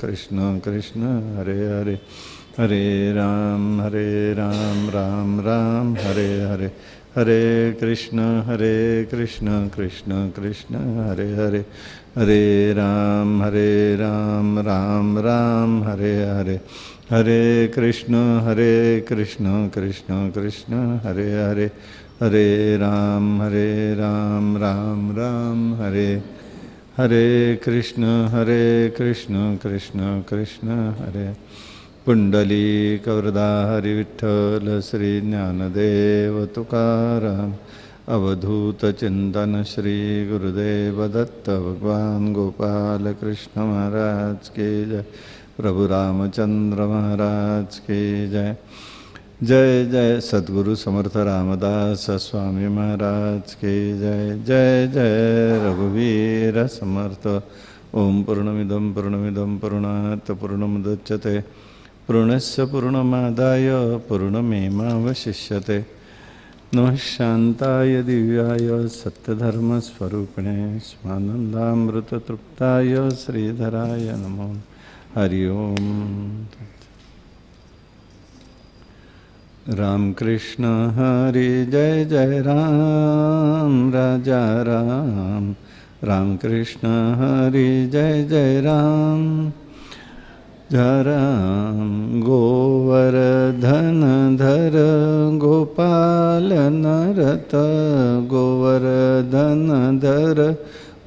कृष्ण कृष्ण हरे हरे, हरे राम राम राम हरे हरे, हरे कृष्ण कृष्ण कृष्ण हरे हरे, हरे राम राम राम हरे हरे, हरे कृष्ण कृष्ण कृष्ण हरे हरे, हरे राम राम राम हरे, हरे कृष्ण कृष्ण कृष्ण हरे। पुंडलीक वरदा हरि विठ्ठल श्री ज्ञानदेव तुकाराम, अवधूत चिंतन श्री गुरुदेव दत्त भगवान गोपाल कृष्ण महाराज की जय, प्रभु रामचंद्र महाराज की जय। जय जय सद्गुरु समर्थ रामदास स्वामी महाराज की जय, जय जय रघुवीर समर्थ। ओम पूर्णमिदं पूर्णात् पूर्णमुदच्यते, पूर्णस्य पूर्णमादाय पूर्णमेवावशिष्यते। नमः शान्ताय दिव्याय सत्यधर्मस्वरूपिणे स्वानन्दामृततृप्ताय श्रीधराय नमो। हरि ओम। राम कृष्ण हरि जय जय राम राजा राम, राम कृष्ण हरि जय जय राम राम। गोवर्धन धर गोपाल नरत, गोवर्धन धर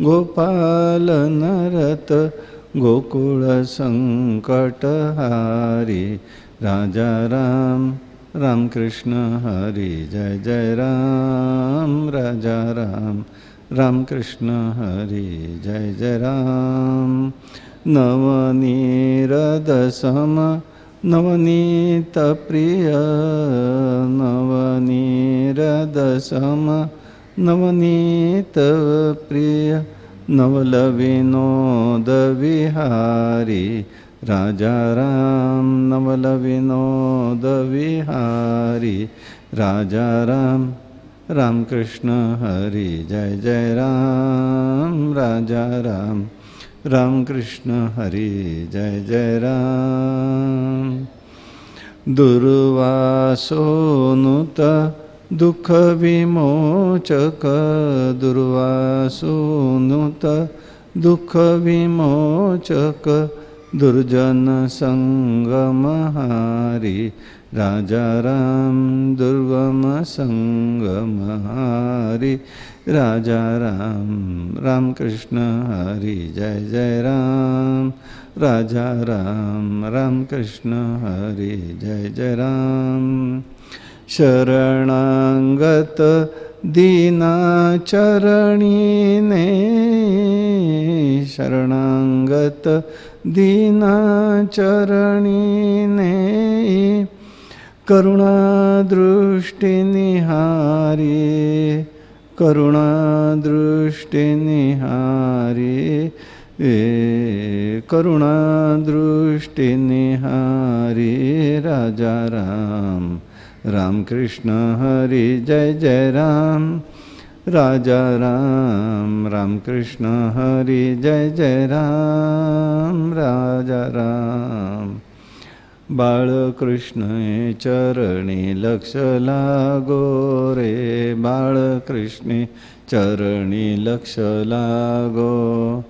गोपाल नरत, गोकुल संकटहारी राजा राम, राम कृष्ण हरि जय जय राम राजा राम, राम कृष्ण हरि जय जय राम। नवनीरद सम नवनीत प्रिय, नवनीरद सम नवनीत प्रिय, नवल विनोद विहारी राजा राम, नवल विनोद विहारी राजा राम, राम कृष्ण हरि जय जय राम राजा राम, राम कृष्ण हरि जय जय राम। दुर्वासोनुत दुख विमोचक, दुर्वासोनुत दुख विमोचक, दुर्जन संगमहारी राजा राम, दुर्गम संगमहारी राजा राम, राम कृष्ण हरि जय जय राम राजा राम, राम कृष्ण हरि जय जय राम। शरणागत दीना चरणीने, शरणागत दीना चरणीने, करुणा दृष्टि निहारी, करुणा दृष्टि निहारी, करुणा दृष्टि निहारी राजा राम, राम कृष्ण हरि जय जय राम राजा राम, राम कृष्ण हरि जय जय राम राजा राम। बाळकृष्ण चरणी लक्ष लागो रे, बाळकृष्ण चरणी लक्ष लागो,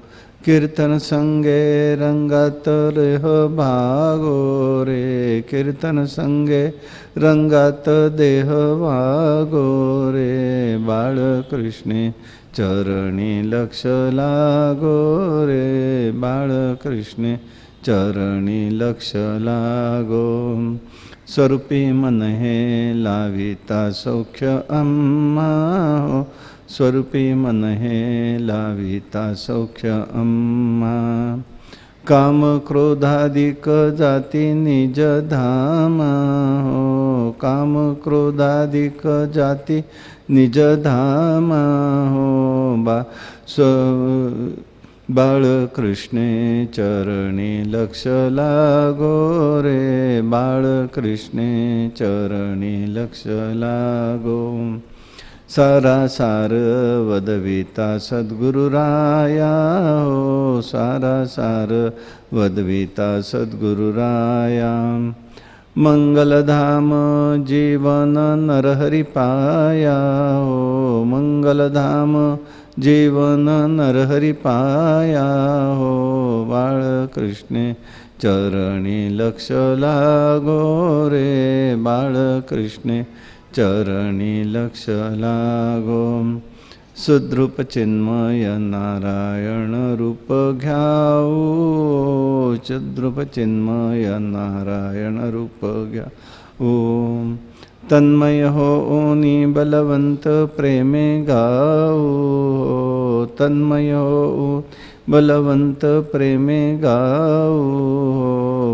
कीर्तन संगे रंगात रेह भागो रे, कीर्तन संगे रंगात देह वागो रे, बाळकृष्ण चरणी लक्ष लागो रे, बाळकृष्ण चरणी लक्ष लागो। स्वरूपी मन हे लाविता सौख्य अम्मा हो, स्वरूपी मन हे लाविता सौख्य अम्मा। काम क्रोधादिक जाती निज धामा हो, काम क्रोधादिक जाती निज धामा हो, बाळकृष्ण चरणी लक्ष लागो रे, बाळकृष्ण चरणी लक्ष लागो। सारा सार वदविता सद्गुरुराया हो, सारा सार वदविता सद्गुरुराया। मंगलधाम जीवन नरहरि पाया हो, मंगलधाम जीवन नरहरि पाया हो। बाळ कृष्णे चरणी लक्ष लागो रे, बाळ कृष्णे चरणी लक्ष लागो। सुद्रूप चिन्मय नारायण रूप घ्याऊ, सुद्रूप चिन्मय नारायण रूप घ्याऊ। तन्मय होनी बलवंत प्रेमे गाऊ, तन्मय हो बलवंत प्रेमे गाऊ।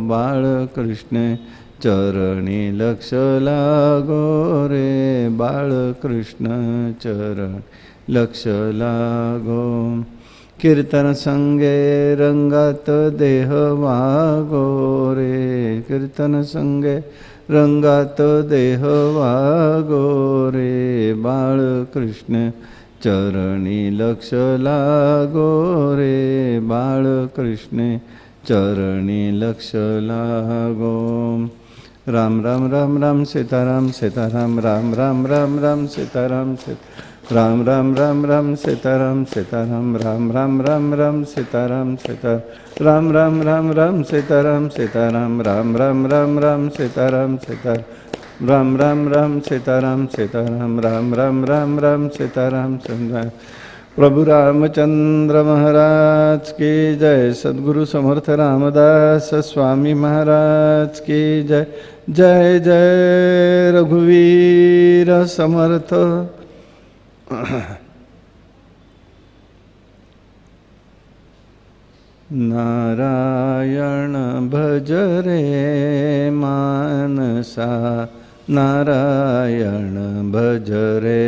बाळ कृष्ण चरणी लक्ष लागो रे, बाळ कृष्ण चरण लक्ष लागो। कीर्तन संगे रंगात देह वागो रे, कीर्तन संगे रंगात देह वागो रे। बाळ कृष्ण चरणी लक्ष लागो रे, बाळ कृष्ण चरणी लक्ष लागो। राम राम राम राम सीताराम सीताराम, राम राम राम राम सीताराम सीताराम, राम राम राम सीताराम सीताराम, राम राम राम राम सीताराम सीताराम, राम राम राम राम सीताराम सीताराम, राम राम राम राम सीताराम सीताराम, राम राम राम सीताराम सीताराम, राम राम राम राम सीताराम सीताराम। प्रभु रामचंद्र महाराज की जय, सद्गुरु समर्थ रामदास स्वामी महाराज की जय। जय जय रघुवीर समर्थ। नारायण भज रे मानसा, नारायण भज रे,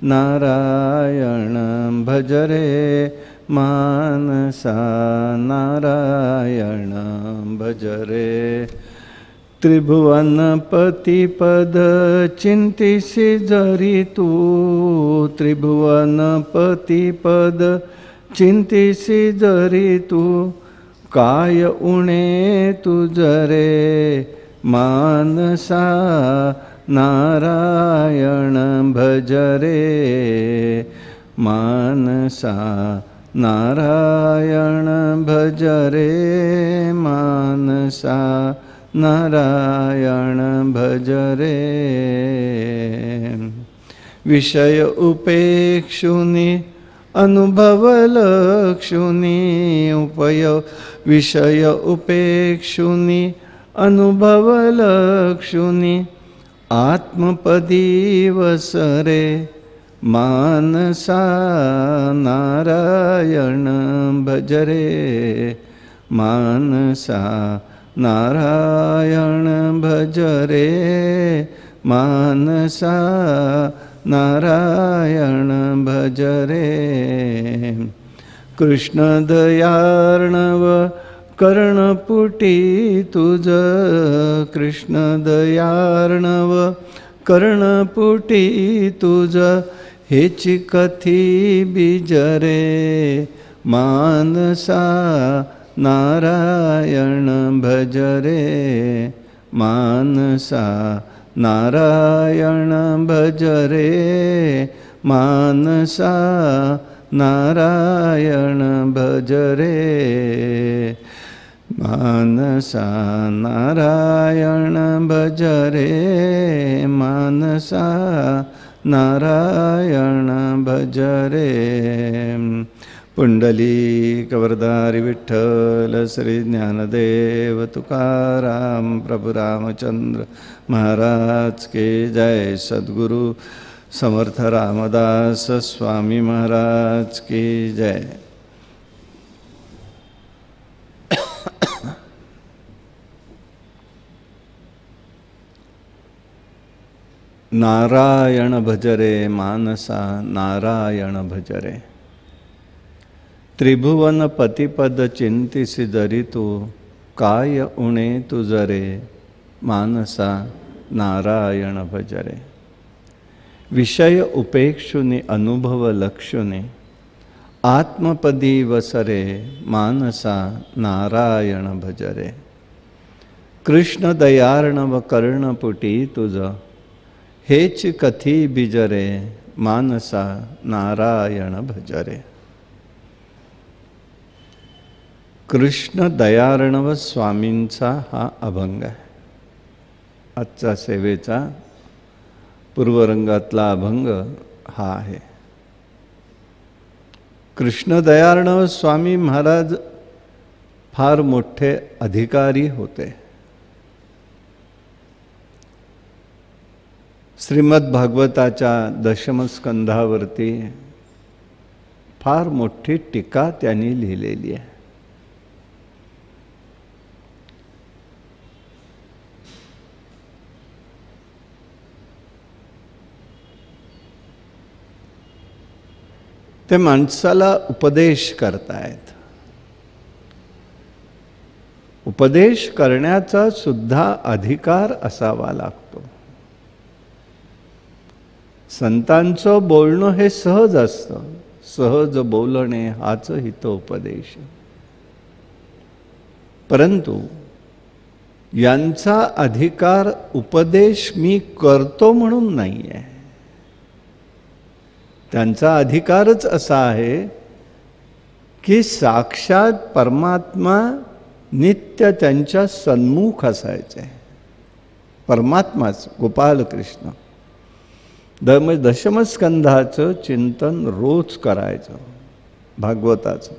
नारायण भज रे मानसा, नारायण भज रे। त्रिभुवनपति पद चिंतिसी जरी तू, त्रिभुवनपति पद चिंतिसी जरी तू। काय उणे तुझ रे मानसा, नारायण भज रे मानसा, नारायण भज रे मानसा, नारायण भज रे। विषय उपेक्षुनी अनुभव लक्षुनी, विषय उपेक्षुनी अनुभव लक्षुनी। आत्मपदी वसरे मानसा, नारायण भज रे मानसा, नारायण भज रे मानसा, नारायण भज रे। कृष्ण दयार्णव कर्णपुटी तुझ, कृष्ण दयार्णव कर्णपुटी तुझ। हेची कथी बीज रे मानसा, नारायण भज रे मानसा, नारायण भज रे मानसा, नारायण भज रे मानसा, नारायण भज रे मानसा, नारायण भज रे। पुंडलीक वरदारी विठ्ठल श्री ज्ञानदेव तुकाराम प्रभु रामचंद्र महाराज के जय। सद्गुरु समर्थ रामदास स्वामी महाराज की जय। नारायण भजरे मानसा, नारायण भजरे। त्रिभुवन पतिपद चिंतिसी जरी तू, काय उणे तुझ रे मानसा, नारायण भजरे। विषय उपेक्षुनी अनुभव लक्षुने आत्मपदी वसरे मानसा नारायण भजरे। कृष्ण दयार्णव कर्णपुटी तुझ हेच कथी बिजरे मानसा नारायण भजरे। कृष्ण दयार्णव स्वामींचा हा अभंग आहे। आजच्या सेवेचा पूर्वरंगातला अभंग हा आहे। कृष्ण दयार्णव स्वामी महाराज फार मोठे अधिकारी होते। श्रीमद भागवताच्या दशमस्कंधावरती फार मोठी टीका त्यांनी लिहिलेली आहे। ते माणसाला उपदेश करतायत। उपदेश करण्याचा सुद्धा अधिकार असावा लागतो। संतांचं बोलणं हे सहज असतं, सहज बोलणे हाच हितोपदेश। परंतु यांचा अधिकार उपदेश मी करतो म्हणून नाही आहे। त्यांचा अधिकारच असा आहे की साक्षात परमात्मा नित्य त्यांच्या सन्मुख असायचे। परमात्माच गोपाल कृष्ण दशमस्कंधाचं चिंतन रोज करायचं भागवताचं।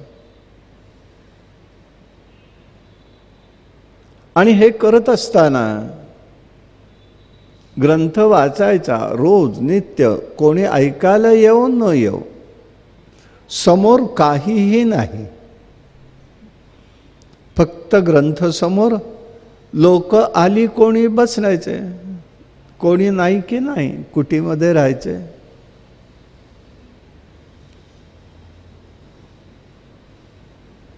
आणि हे करत असताना ग्रंथ वाचायचा रोज नित्य, कोणी ऐकायला येऊ न येऊ, समोर काहीही नाही, फक्त ग्रंथ समोर, लोक आली कोणी बसायचे, कोणी नाही की नाही कुटीमध्ये राहायचे।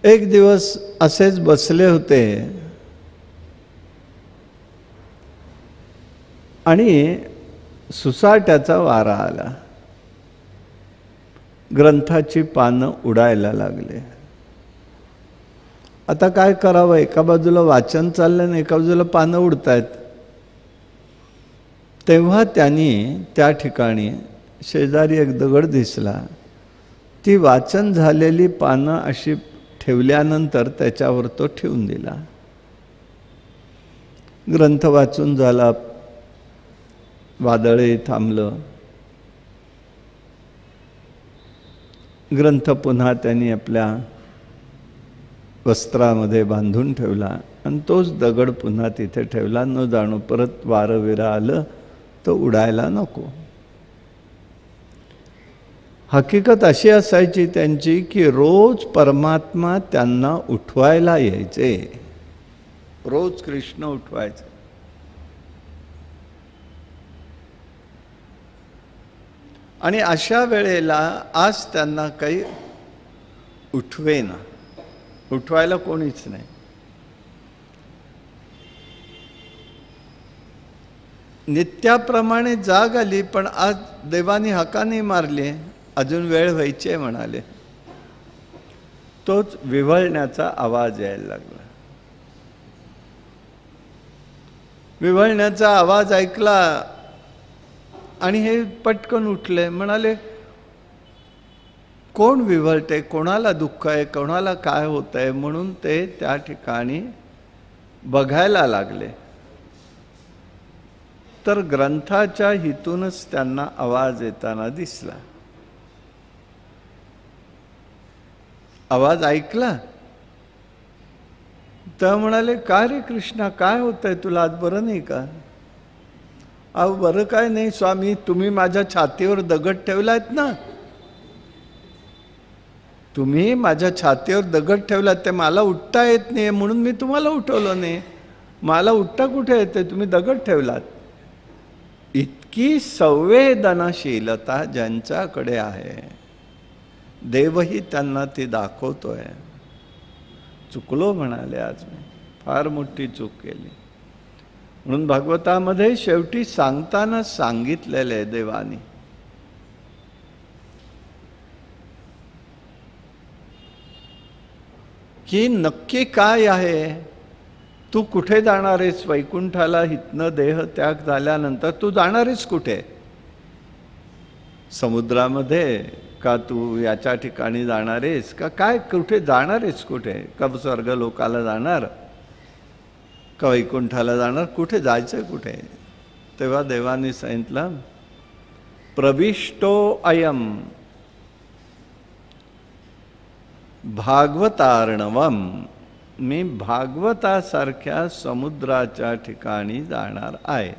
एक दिवस असेच बसले होते आणि सुसाट्याचा वारा आला, ग्रंथाची पानं उडायला लागले। आता काय करावं, एका बाजूला वाचन चाललं आणि एका बाजूला पानं उडतायत। तेव्हा त्यांनी त्या ठिकाणी शेजारी एक दगड दिसला, ती वाचन झालेली पानं अशी ठेवल्यानंतर त्याच्यावर तो ठेवून दिला। ग्रंथ वाचून झाला, वादळे थांबलं, ग्रंथ पुन्हा त्यांनी आपल्या वस्त्रामध्ये बांधून ठेवला आणि तोच दगड पुन्हा तिथे ठेवला, न जाणू परत वारं विरा आलं तो उडायला नको। हकीकत अशी असायची त्यांची की रोज परमात्मा त्यांना उठवायला यायचे, रोज कृष्ण उठवायचे। आणि अशा वेळेला आज त्यांना काही उठवेना, उठवायला कोणीच नाही। नित्याप्रमाणे जाग आली, पण आज देवानी हाका नाही मारली, अजून वेळ व्हायची म्हणाले। तोच विव्हळण्याचा आवाज यायला लागला। विव्हळण्याचा आवाज ऐकला आणि हे पटकन उठले, म्हणाले कोण विव्हळते, कोणाला दुःख आहे, कोणाला काय होत आहे, म्हणून ते त्या ठिकाणी बघायला लागले। तर ग्रंथाच्या हितूनच त्यांना आवाज येताना दिसला। आवाज ऐकला तर म्हणाले, काय रे कृष्णा, काय होतंय तुला, आज बरं नाही का? अहो बरं काय नाही स्वामी, तुम्ही माझ्या छातीवर दगड ठेवलात ना, तुम्ही माझ्या छातीवर दगड ठेवलात, ते मला उठता येत नाही म्हणून मी तुम्हाला उठवलं नाही। मला उठता कुठे येते, तुम्ही दगड ठेवलात। इतकी संवेदनशीलता ज्यांच्याकडे आहे, देवही त्यांना ती दाखवतोय। चुकलो म्हणाले, आज मी फार मोठी चूक केली। म्हणून भागवतामध्ये शेवटी सांगताना सांगितलेले देवानी, की नक्की काय आहे, तू कुठे जाणार आहेस वैकुंठाला, इथनं देह त्याग झाल्यानंतर तू जाणार आहेस कुठे, समुद्रामध्ये का तू याच्या ठिकाणी जाणार आहेस का काय, कुठे जाणार आहेस, कुठे का स्वर्ग लोकाला जाणार का वैकुंठाला जाणार, कुठे जायचं कुठे. तेव्हा देवाने सांगितलं प्रविष्टो अयम भागवतार्णवम, मी भागवतासारख्या समुद्राच्या ठिकाणी जाणार आहे.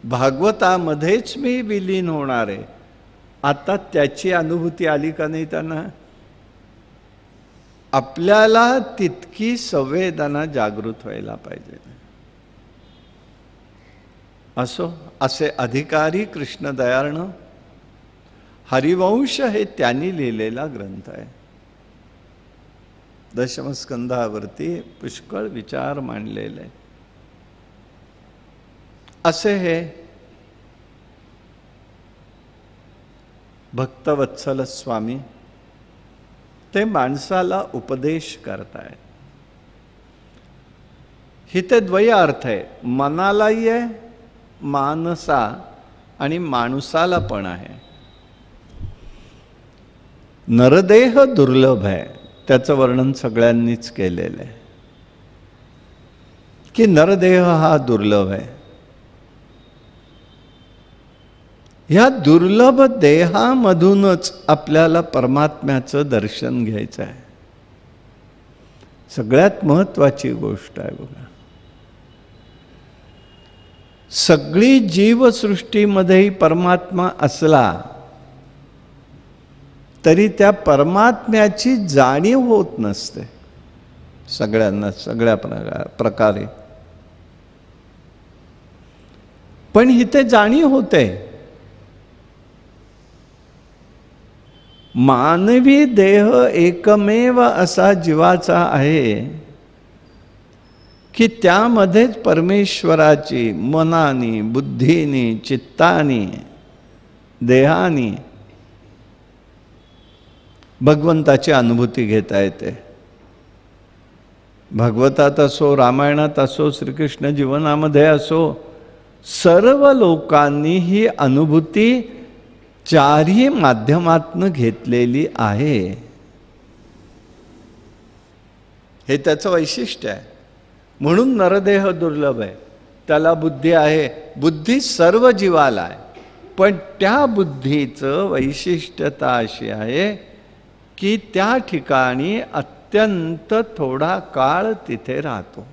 भागवतामध्येच मी विलीन होणार आहे. आता त्याची अनुभूती आली का नाही त्यांना. आपल्याला तितकी संवेदना जागृत व्हायला पाहिजे. असो असे अधिकारी कृष्णदयाळनं, हरिवंश हे त्यांनी लिहिलेला ग्रंथ आहे. दशमस्कंधावरती पुष्कळ विचार मांडलेले आहे. असे हे भक्तवत्सल स्वामी ते माणसाला उपदेश करतायत. इथे द्वय अर्थ आहे, मनालाही आहे, मानसा आणि माणसाला पण आहे. नरदेह दुर्लभ आहे, त्याचं वर्णन सगळ्यांनीच केलेलं आहे की नरदेह हा दुर्लभ आहे. ह्या दुर्लभ देहामधूनच आपल्याला परमात्म्याचं दर्शन घ्यायचं आहे. सगळ्यात महत्त्वाची गोष्ट आहे बघा. सगळी जीवसृष्टीमध्येही परमात्मा असला तरी त्या परमात्म्याची जाणीव होत नसते सगळ्यांना, सगळ्या प्रकारे. पण इथे जाणीव होते. मानवी देह एकमेव असा जीवाचा आहे की त्यामध्येच परमेश्वराची मनानी, बुद्धीनी, चित्तानी, देहानी भगवंताची अनुभूती घेता येते. भागवतात असो, रामायणात असो, श्रीकृष्ण जीवनामध्ये असो, सर्व लोकांनी ही अनुभूती चारही माध्यमातून घेतलेली आहे. हे त्याचं वैशिष्ट्य आहे. म्हणून नरदेह दुर्लभ आहे. त्याला बुद्धी आहे, बुद्धी सर्व जीवाला आहे. पण त्या बुद्धीचं वैशिष्ट्यता अशी आहे की त्या ठिकाणी अत्यंत थोडा काळ तिथे राहतो.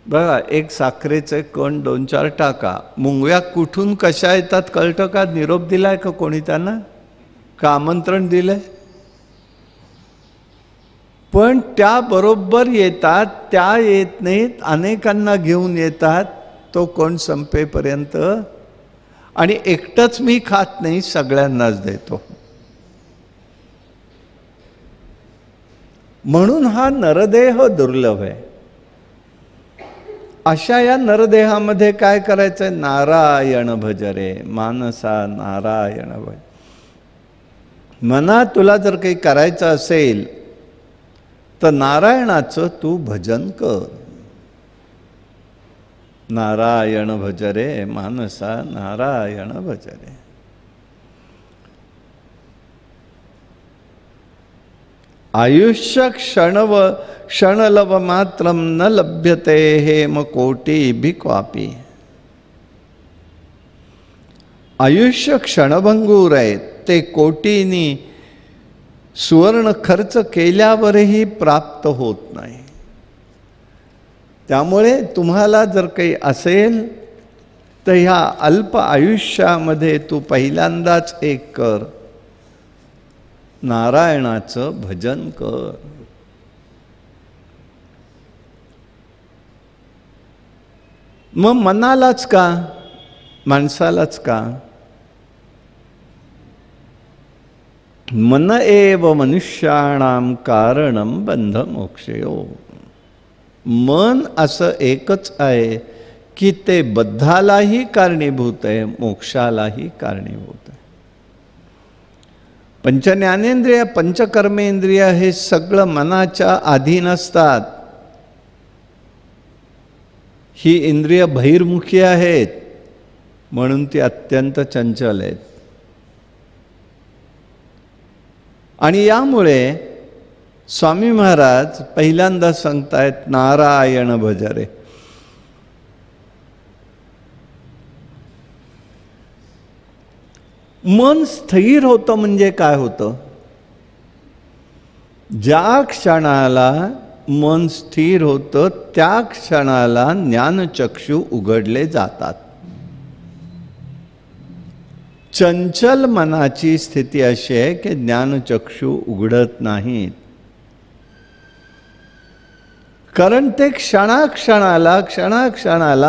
बघा, एक साखरेचे कण 2-4 टाका, मुंगव्या कुठून कशा येतात कळतं का? निरोप दिलाय का कोणी त्यांना, का आमंत्रण दिलंय? पण त्या बरोबर येतात, त्या येत नाहीत, अनेकांना घेऊन येतात तो कण संपेपर्यंत. आणि एकटंच मी खात नाही, सगळ्यांनाच देतो. म्हणून हा नरदेह दुर्लभ आहे. अशा या नरदेहामध्ये काय करायचं? नारायण भज रे मानसा, नारायण भज. मना तुला जर काही करायचं असेल तर नारायणाचं तू भजन कर. नारायण भज रे मानसा, नारायण भज रे. आयुष्य क्षणलव मात्रम न लभ्यते हेम कोटी क्वापी. आयुष्य क्षणभंगूर आहे, ते कोटीनी सुवर्ण खर्च केल्यावरही प्राप्त होत नाही. त्यामुळे तुम्हाला जर काही असेल तर ह्या अल्प आयुष्यामध्ये तू पहिल्यांदाच एक कर, नारायणाचं भजन कर. मग मनालाच का, माणसालाच का? मन एव मनुष्याणाम कारणम बंध मोक्षयो. मन असं एकच आहे की ते बद्धालाही कारणीभूत आहे, मोक्षालाही कारणीभूत आहे. पंचज्ञानेंद्रिय पंचकर्मेंद्रिय हे सगळं मनाच्या अधीन असतात. ही इंद्रिय बहिर्मुखी आहेत म्हणून ती अत्यंत चंचल आहेत. आणि यामुळे स्वामी महाराज पहिल्यांदा सांगतायत नारायण भज रे. मन स्थिर होतं म्हणजे काय होतं? ज्या क्षणाला मन स्थिर होतं त्या क्षणाला ज्ञानचक्षु उघडले जातात. चंचल मनाची स्थिती अशी आहे की ज्ञानचक्षु उघडत नाहीत. कारण ते क्षणाक्षणाला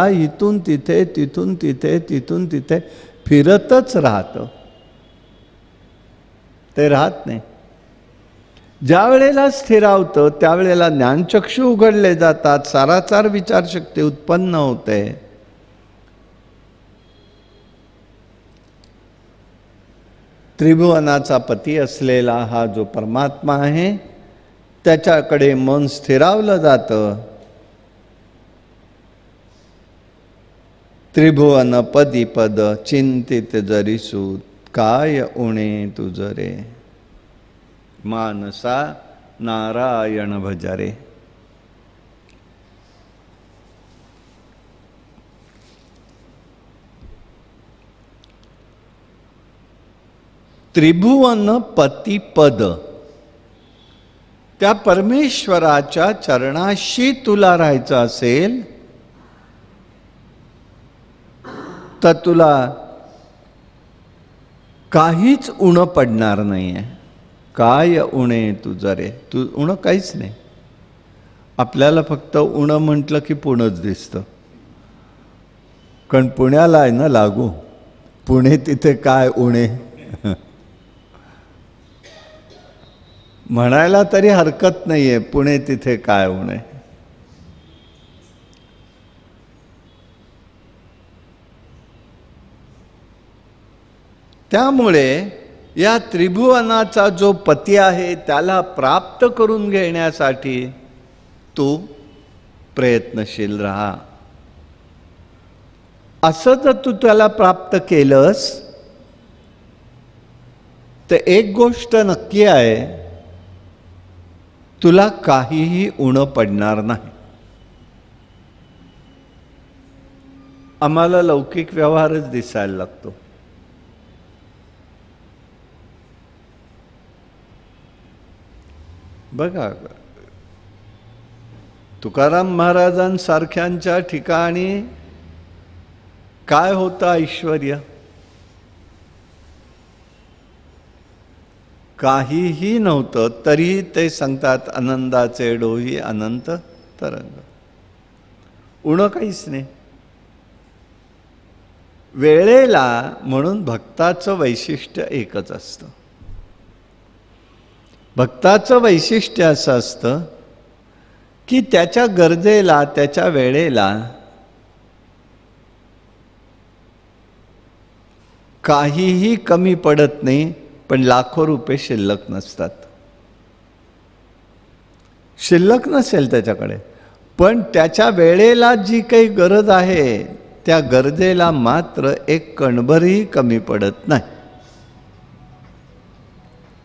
इथून तिथे तिथून तिथे तिथून तिथे फिरतच राहतं. ते राहत नाही. ज्या वेळेला स्थिरावतं त्यावेळेला ज्ञानचक्षु उघडले जातात. सारासार विचारशक्ती उत्पन्न होते. त्रिभुवनाचा पती असलेला हा जो परमात्मा आहे त्याच्याकडे मन स्थिरावलं जातं. त्रिभुवन पदी पद चिंतित जरीसू काय उणे तुझ रे. मानसा नारायण भज रे. त्रिभुवन पती पद त्या परमेश्वराच्या चरणाशी तुला राहायचं असेल तर तुला काहीच उणं पडणार नाही आहे. काय उणे तुझं रे. तू उणं काहीच नाही. आपल्याला फक्त उणं म्हटलं की पुणंच दिसतं. कारण पुण्याला आहे ना लागू. पुणे तिथे काय उणे म्हणायला तरी हरकत नाहीये. पुणे तिथे काय उणे. त्यामुळे या त्रिभुवनाचा जो पती आहे त्याला प्राप्त करून घेण्यासाठी तू प्रयत्नशील राहा. असं जर तू त्याला प्राप्त केलंस तर एक गोष्ट नक्की आहे, तुला काहीही उणं पडणार नाही. आम्हाला लौकिक व्यवहारच दिसायला लागतो. बघा, तुकाराम महाराजांसारख्यांच्या ठिकाणी काय होतं ऐश्वर्य? काहीही नव्हतं तरी ते सांगतात आनंदाचे डोही अनंत तरंग. उणं काहीच नाही. वेळेला म्हणून भक्ताचं वैशिष्ट्य एकच असतं. भक्ताचं वैशिष्ट्य असं असतं की त्याच्या गरजेला त्याच्या वेळेला काहीही कमी पडत नाही. पण लाखो रुपये शिल्लक नसतात. शिल्लक नसेल त्याच्याकडे, पण त्याच्या वेळेला जी काही गरज आहे त्या गरजेला मात्र एक कणभरही कमी पडत नाही.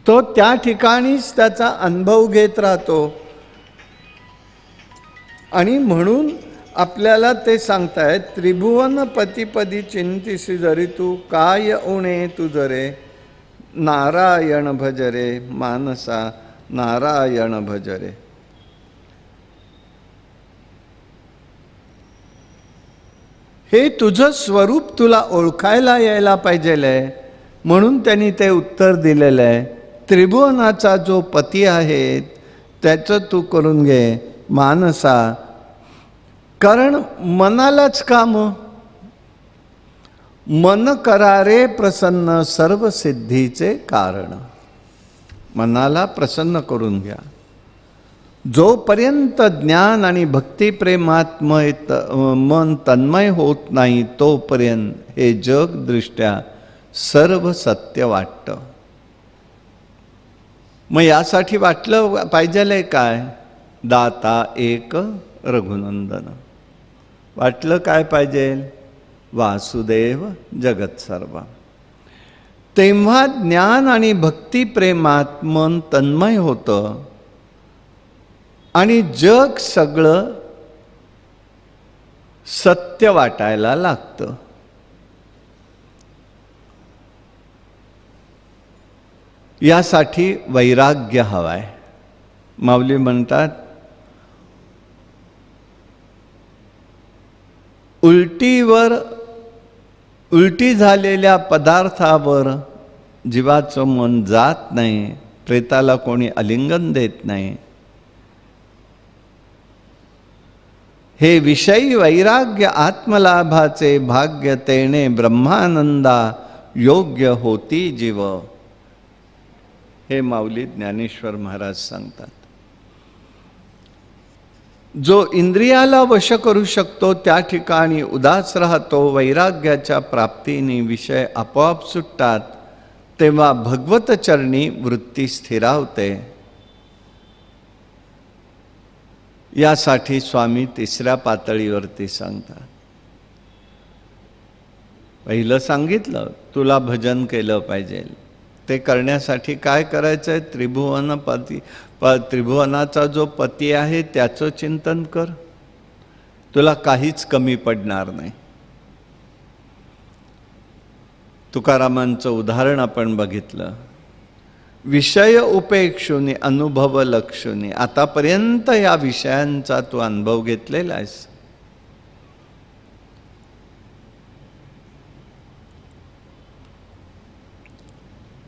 तो त्या ठिकाणीच त्याचा अनुभव घेत राहतो. आणि म्हणून आपल्याला ते सांगतायत त्रिभुवन पतिपदी चिंतिसी जरी तू काय उणे तुझ रे. नारायण भज रे मानसा नारायण भज रे. हे तुझं स्वरूप तुला ओळखायला यायला पाहिजे. म्हणून त्यांनी ते उत्तर दिलेलं आहे. त्रिभुवनाचा जो पती आहे त्याचं तू करून घे मानसा. कारण मनालाच काम. मन करारे प्रसन्न सर्व सिद्धीचे कारण. मनाला प्रसन्न करून घ्या. जोपर्यंत ज्ञान आणि भक्तिप्रेमात्मय मन तन्मय होत नाही तोपर्यंत हे जग दृष्ट्या सर्व सत्य वाटतं. मग यासाठी वाटलं पाहिजे काय? दाता एक रघुनंदन. वाटलं काय पाहिजे? वासुदेव जगत सर्व. तेव्हा ज्ञान आणि भक्ती प्रेमात मन तन्मय होतं आणि जग सगळं सत्य वाटायला लागतं. यासाठी वैराग्य हवाय. माऊली म्हणतात, उलटी झालेल्या पदार्थावर जीवाचं मन जात नाही, प्रेताला कोणी आलिंगन देत नाही. हे विषयी वैराग्य आत्मलाभाचे भाग्य तेणे ब्रह्मानंदा योग्य होती जीव. हे माऊली ज्ञानेश्वर महाराज सांगतात. जो इंद्रियाला वश करू शकतो त्या ठिकाणी उदास राहतो. वैराग्याच्या प्राप्तीने विषय आपोआप सुटतात. तेव्हा भगवत चरणी वृत्ती स्थिरावते. यासाठी स्वामी तिसऱ्या पातळीवरती सांगतात. पहिलं सांगितलं तुला भजन केलं पाहिजे. ते करण्यासाठी काय करायचं आहे? त्रिभुवनाचा जो पती आहे त्याचं चिंतन कर. तुला काहीच कमी पडणार नाही. तुकारामांचं उदाहरण आपण बघितलं. विषय उपेक्षुनी अनुभव लक्षुनी. आतापर्यंत या विषयांचा तू अनुभव घेतलेला आहेस.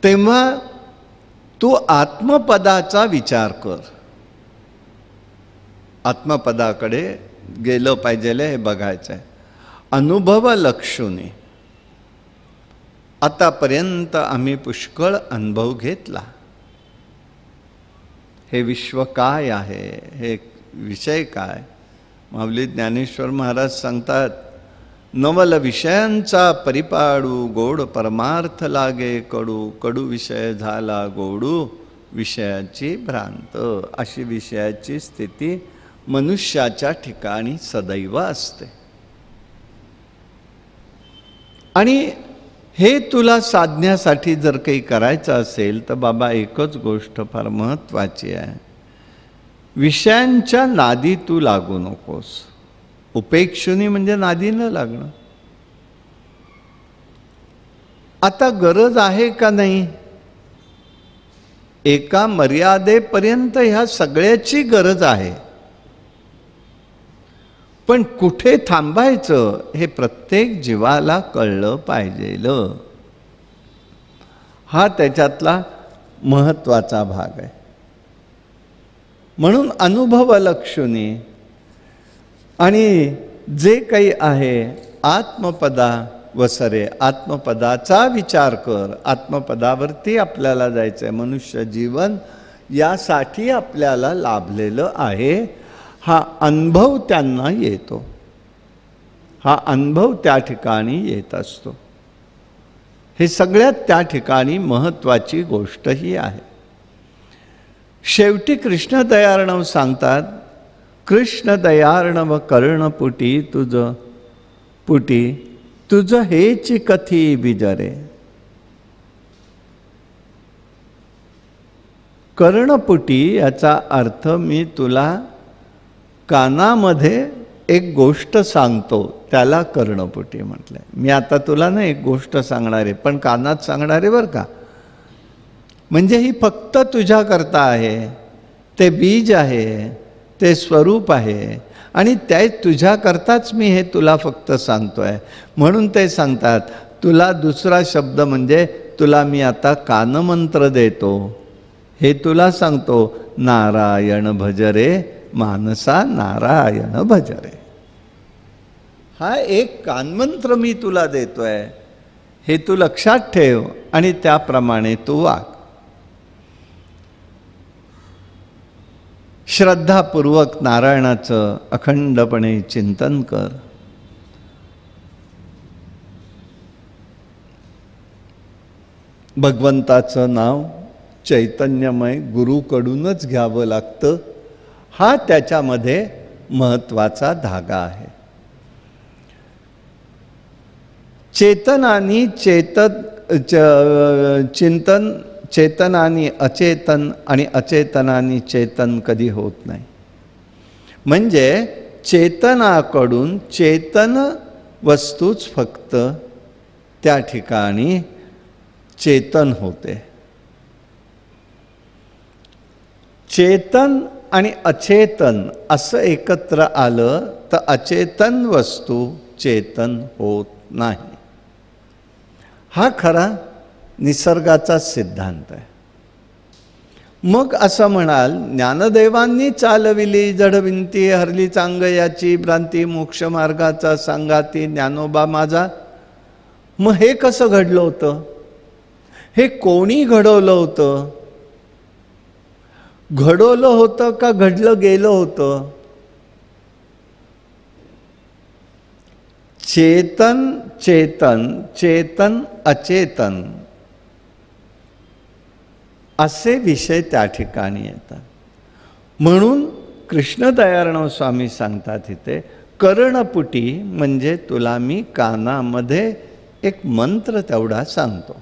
तेव्हा तू आत्मपदाचा विचार कर. आत्मपदाकडे गेलं पाहिजे हे बघायचं आहे. अनुभव लक्षुनी. आतापर्यंत आम्ही पुष्कळ अनुभव घेतला. हे विश्व काय आहे? हे विषय काय? माऊली ज्ञानेश्वर महाराज सांगतात, नवल विषयांचा परिपाडू गोड परमार्थ लागे कडू. कडू विषय झाला गोडू विषयाची भ्रांत. अशी विषयाची स्थिती मनुष्याच्या ठिकाणी सदैव असते. आणि हे तुला साधण्यासाठी जर काही करायचं असेल तर बाबा एकच गोष्ट फार महत्त्वाची आहे. विषयांच्या नादी तू लागू नकोस. उपेक्षुनी म्हणजे नादी न लागणं. आता गरज आहे का नाही? एका मर्यादेपर्यंत ह्या सगळ्याची गरज आहे. पण कुठे थांबायचं हे प्रत्येक जीवाला कळलं पाहिजे. हा त्याच्यातला महत्त्वाचा भाग आहे. म्हणून अनुभव लक्षुनी आणि जे काही आहे आत्मपदा वसरे. आत्मपदाचा विचार कर. आत्मपदावरती आपल्याला जायचं आहे. मनुष्य जीवन यासाठी आपल्याला लाभलेलं आहे. हा अनुभव त्यांना येतो. हा अनुभव त्या ठिकाणी येत असतो. हे सगळ्यात त्या ठिकाणी महत्त्वाची गोष्ट ही आहे. शेवटी कृष्ण दयार्णव सांगतात, कृष्ण दयार्णव कर्णपुटी तुझ हेच कथी बिजरे. कर्णपुटी याचा अर्थ मी तुला कानामध्ये एक गोष्ट सांगतो त्याला कर्णपुटी म्हटलंय. मी आता तुला ना एक गोष्ट सांगणार आहे पण कानात सांगणार आहे बरं का. म्हणजे ही फक्त तुझ्याकरता आहे. ते बीज आहे, ते स्वरूप आहे आणि त्या तुझ्याकरताच मी हे तुला फक्त सांगतोय. म्हणून ते सांगतात तुला दुसरा शब्द म्हणजे तुला मी आता कानमंत्र देतो. हे तुला सांगतो, नारायण भजरे मानसा नारायण भजरे. हा एक कानमंत्र मी तुला देतोय. हे तू लक्षात ठेव आणि त्याप्रमाणे तू वाग. श्रद्धापूर्वक नारायणाचं अखंडपणे चिंतन कर. भगवंताचं नाव चैतन्यमय गुरुकडूनच घ्यावं लागतं, हा त्याच्यामध्ये महत्त्वाचा धागा आहे. चेतनानी चिंतन, चेतनानी अचेतन आणि अचेतनानी चेतन कधी होत नाही. म्हणजे चेतनाकडून चेतन वस्तूच फक्त त्या ठिकाणी चेतन होते. चेतन आणि अचेतन असं एकत्र आलं तर अचेतन वस्तू चेतन होत नाही. हा खरा निसर्गाचा सिद्धांत आहे. मग असं म्हणाल, ज्ञानदेवांनी चालविली जडविंती, हरली चांग याची भ्रांती, मोक्ष मार्गाचा सांगाती ज्ञानोबा माझा. मग हे कसं घडलं होतं? हे कोणी घडवलं होतं? घडवलं होतं का घडलं गेलं होतं? चेतन चेतन, चेतन अचेतन असे विषय त्या ठिकाणी येतात. म्हणून कृष्णदयाळराव स्वामी सांगतात इथे, कर्णपुटी म्हणजे तुला मी कानामध्ये एक मंत्र तेवढा सांगतो,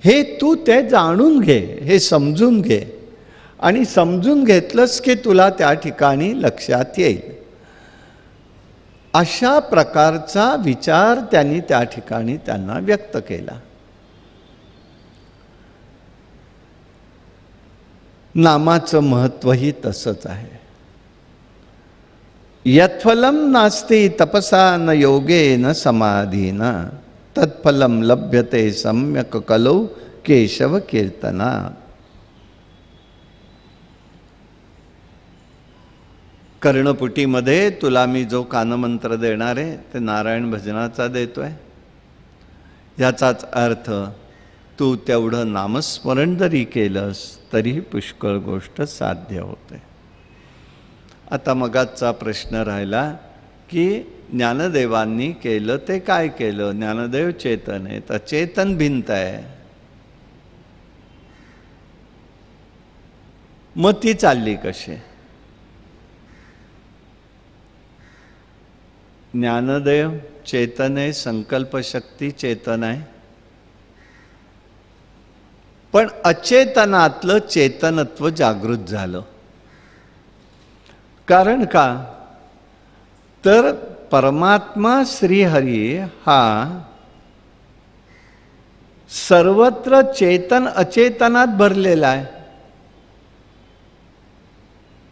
हे तू ते जाणून घे, हे समजून घे, आणि समजून घेतलंस की तुला त्या ठिकाणी लक्षात येईल. अशा प्रकारचा विचार त्यांनी त्या ठिकाणी त्यांना व्यक्त केला. नामाचं महत्त्वही तसंच आहे. यत्फलम नास्ति तपसा न योगे न समाधीना तत्फलम लभ्यते सम्यक कलौ केशव कीर्तना. कर्णपुटीमध्ये तुला मी जो कानमंत्र देणार आहे ते नारायण भजनाचा देतोय. याचाच अर्थ तू तेवढं नामस्मरण जरी केलंस तरी पुष्कळ गोष्ट साध्य होते. आता मगाचा प्रश्न राहिला की ज्ञानदेवांनी केलं ते काय केलं? ज्ञानदेव चेतन आहे, तर चेतन भिंत आहे, मग ती चालली कशी? ज्ञानदेव चेतन आहे, संकल्पशक्ती चेतन आहे, पण अचेतनातलं चेतनत्व जागृत झालं. कारण का? तर परमात्मा श्रीहरी हा सर्वत्र चेतन अचेतनात भरलेला आहे.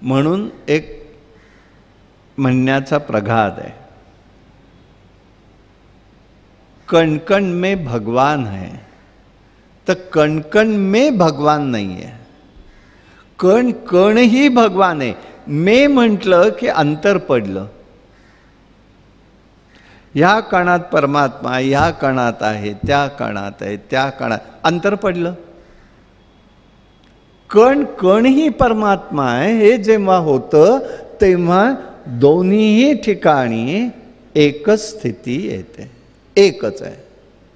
म्हणून एक म्हणण्याचा प्रघात आहे, कण कण में भगवान है. तर कण कण में भगवान नाही आहे, कण कण ही भगवान आहे. मे म्हटलं की अंतर पडलं. ह्या कणात परमात्मा, ह्या कणात आहे, त्या कणात आहे, त्या कणात अंतर पडलं. कण कण ही परमात्मा आहे हे जेव्हा होतं तेव्हा दोन्हीही ठिकाणी एकच स्थिती येते. एकच आहे,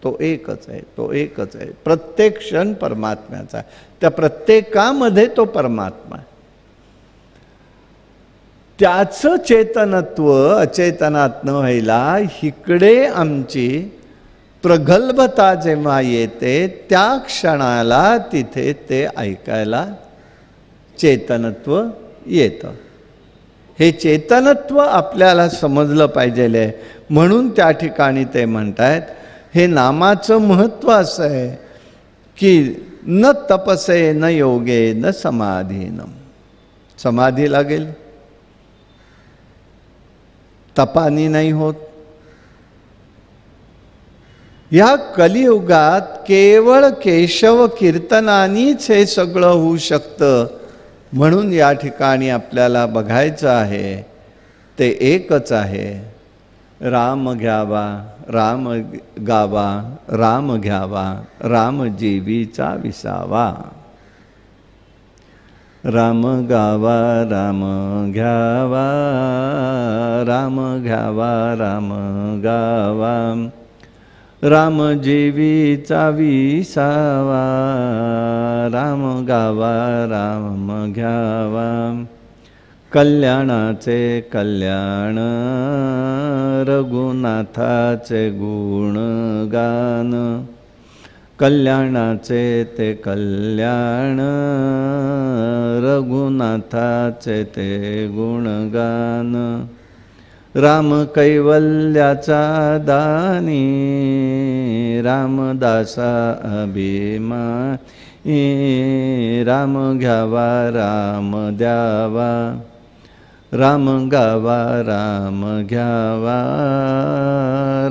तो एकच आहे, तो एकच आहे. प्रत्येक क्षण परमात्म्याचा आहे, त्या प्रत्येकामध्ये तो परमात्मा आहे. त्याचं चेतनत्व अचेतनात न व्हायला इकडे आमची प्रगल्भता जेव्हा येते त्या क्षणाला तिथे ते ऐकायला चेतनत्व येतं. हे चेतनत्व आपल्याला समजलं पाहिजे. म्हणून त्या ठिकाणी ते म्हणतायत, हे नामाचं महत्त्व असं आहे की न तपसे न योगे न समाधीनम. समाधी लागेल, तपानी नाही होत. या कलियुगात केवळ केशव कीर्तनानीच हे सगळं होऊ शकतं. म्हणून या ठिकाणी आपल्याला बघायचं आहे ते एकच आहे. राम घ्यावा, राम गावा, राम घ्यावा, राम जीवीचा विसावा. राम गावा, राम घ्यावा, राम घ्यावा, राम गावा. राम जीवीचा विसावा, राम गावा राम घ्यावा, कल्याणाचे कल्याण रघुनाथाचे गुणगान, कल्याणाचे ते कल्याण रघुनाथाचे ते गुणगान, राम कैवल्याचा दानी, रामदासा अभिमानी, राम घ्यावा राम द्यावा, राम गावा राम घ्यावा,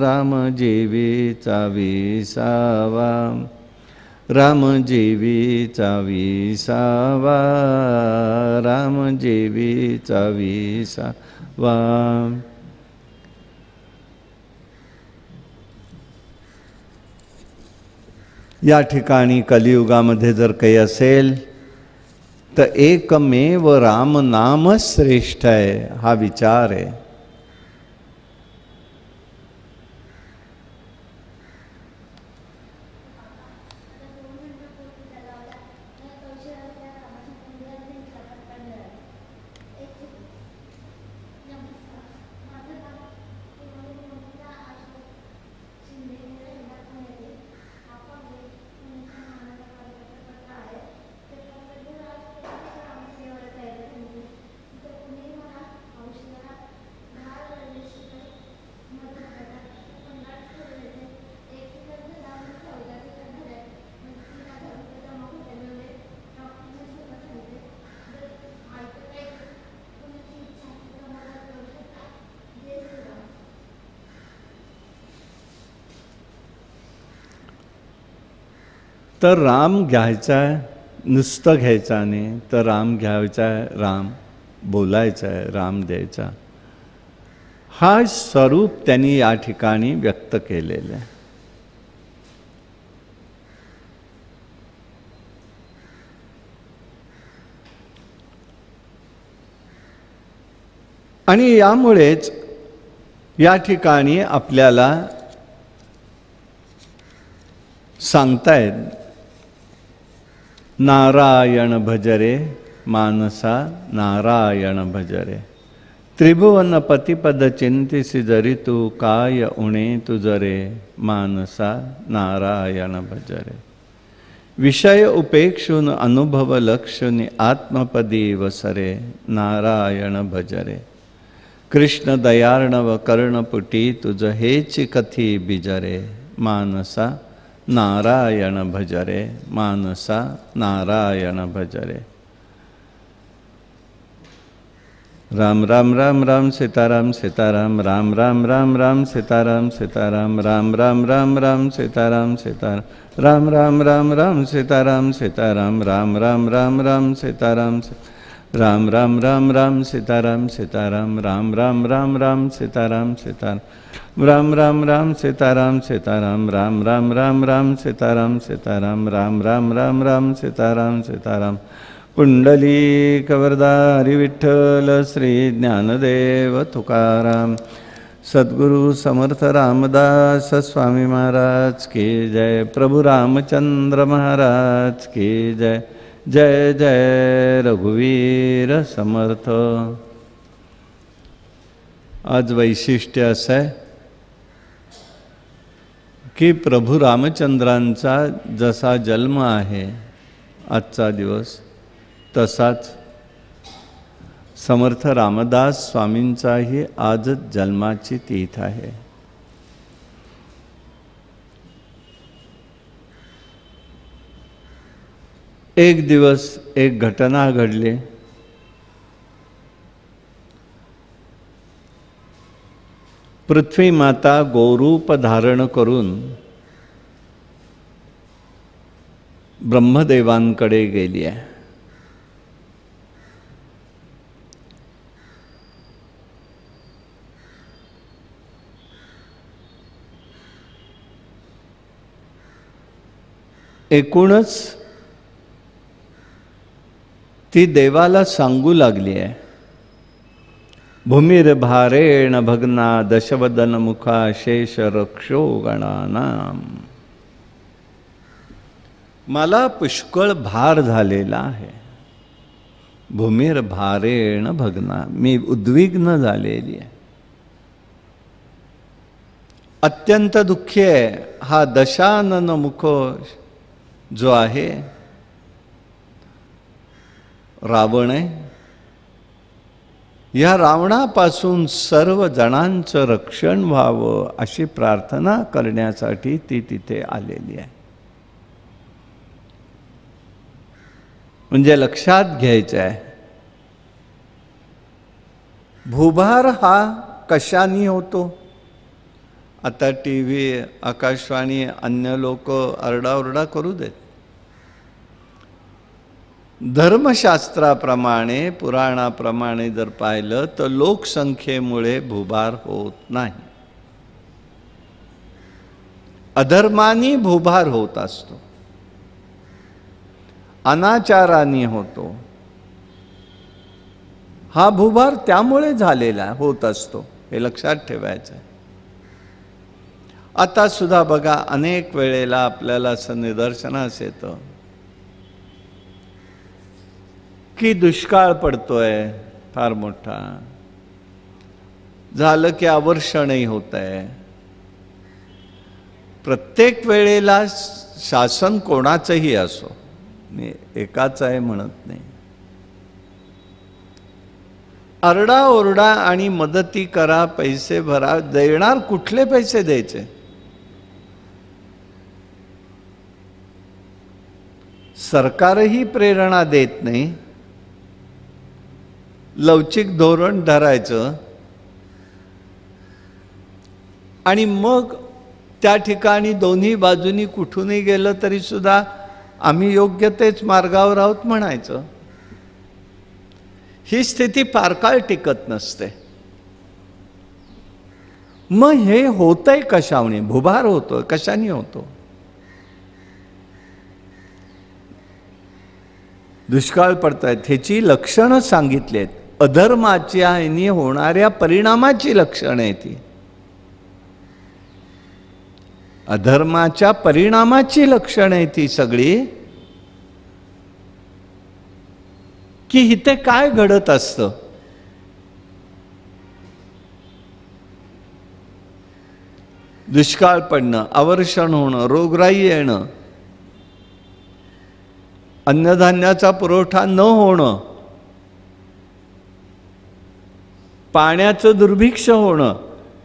राम जीवीचा विसावा, राम जीवीचा विसावा, राम जीवीचा विसावा. या ठिकाणी कलियुगामध्ये जर काही असेल तर एकमेव राम नाम श्रेष्ठ आहे, हा विचार आहे. तर राम घ्यायचा आहे, नुसतं घ्यायचा नाही, तर राम घ्यायचा आहे, राम बोलायचा आहे, राम द्यायचा, हा स्वरूप त्यांनी या ठिकाणी व्यक्त केलेलं आहे. आणि यामुळेच या ठिकाणी आपल्याला सांगतायत, नारायण भजरे मानसा, नारायण भजरे, त्रिभुवन पतिपद चिंतिसी जरी तू, काय उणे तुझरे मानसा, नारायण भजरे. विषय उपेक्षुन अनुभव लक्षुनी, आत्मपदी वसरे, नारायण भजरे. कृष्ण दयार्णव कर्णपुटी, तुझ हेची कथी बिजरे, मानसा, नारायण भजरे, मानसा, नारायण भजरे. राम राम राम राम सीताराम सीताराम, राम राम राम राम सीताराम सीताराम, राम राम राम राम सीताराम सीताराम, राम राम राम राम सीताराम सीताराम, राम राम राम राम सीताराम, राम राम राम राम सीताराम सीताराम, राम राम राम राम सीताराम सीताराम, राम राम राम सीताराम सीताराम, राम राम राम राम सीताराम सीताराम, राम राम राम राम सीताराम सीताराम. पुंडलिक वरदा हरी विठ्ठल, श्री ज्ञानदेव तुकाराम, सद्गुरु समर्थ रामदास स्वामी महाराज की जय. प्रभु रामचंद्र महाराज की जय. जय जय रघुवीर समर्थ. आज वैशिष्ट्य असं आहे की प्रभू रामचंद्रांचा जसा जन्म आहे आजचा दिवस, तसाच समर्थ रामदास स्वामींचाही आजच जन्माची तिथी आहे. एक दिवस एक घटना घडली. पृथ्वी माता गोरूप धारण करून ब्रह्मदेवांकडे गेली आहे. एकूणच ती देवाला सांगू लागली आहे भूमिर्भारेण भग्ना दशवदन मुखा शेष रक्षो गणानाम. मला पुष्कळ भार झालेला आहे. भूमिर्भारेण भग्ना, मी उद्विग्न झालेली आहे, अत्यंत दुःखी आहे. हा दशानन मुख जो आहे रावण आहे. या रावणापासून सर्व जणांचं रक्षण व्हावं अशी प्रार्थना करण्यासाठी ती तिथे आलेली आहे. म्हणजे लक्षात घ्यायचं आहे, भूभार हा कशाने होतो. आता TV, आकाशवाणी, अन्य लोक आरडाओरडा करू देत. धर्मशास्त्राप्रमाणे, पुराणाप्रमाणे जर पाहिलं तर लोकसंख्येमुळे भूभार होत नाही. अधर्मानी भूभार होत असतो, अनाचाराने होतो. हा भूभार त्यामुळे झालेला होत असतो, हे लक्षात ठेवायचं आहे. आता सुद्धा बघा, अनेक वेळेला आपल्याला असं निदर्शनास येतं की दुष्काळ पडतोय फार मोठा, झालं की अवर्षणही होत आहे. प्रत्येक वेळेला शासन कोणाचंही असो, मी एकाच आहे म्हणत नाही, आरडाओरडा आणि मदती करा, पैसे भरा, देणार कुठले पैसे द्यायचे. सरकारही प्रेरणा देत नाही. लवचिक धोरण धरायचं आणि मग त्या ठिकाणी दोन्ही बाजूनी कुठूनही गेलं तरी सुद्धा आम्ही योग्य तेच मार्गावर आहोत म्हणायचं. ही स्थिती फार काळ टिकत नसते. मग हे होतंय कशाने, भूभार होतोय कशाने होतो. दुष्काळ पडतायत, ह्याची लक्षणं सांगितलीत. अधर्माच्या ह्यानी होणाऱ्या परिणामाची लक्षणं आहे ती. अधर्माच्या परिणामाची लक्षणं आहे ती सगळी, की इथे काय घडत असतं. दुष्काळ पडणं, अवर्षण होणं, रोगराई येणं, अन्नधान्याचा पुरवठा न होणं, पाण्याचं दुर्भिक्ष होणं,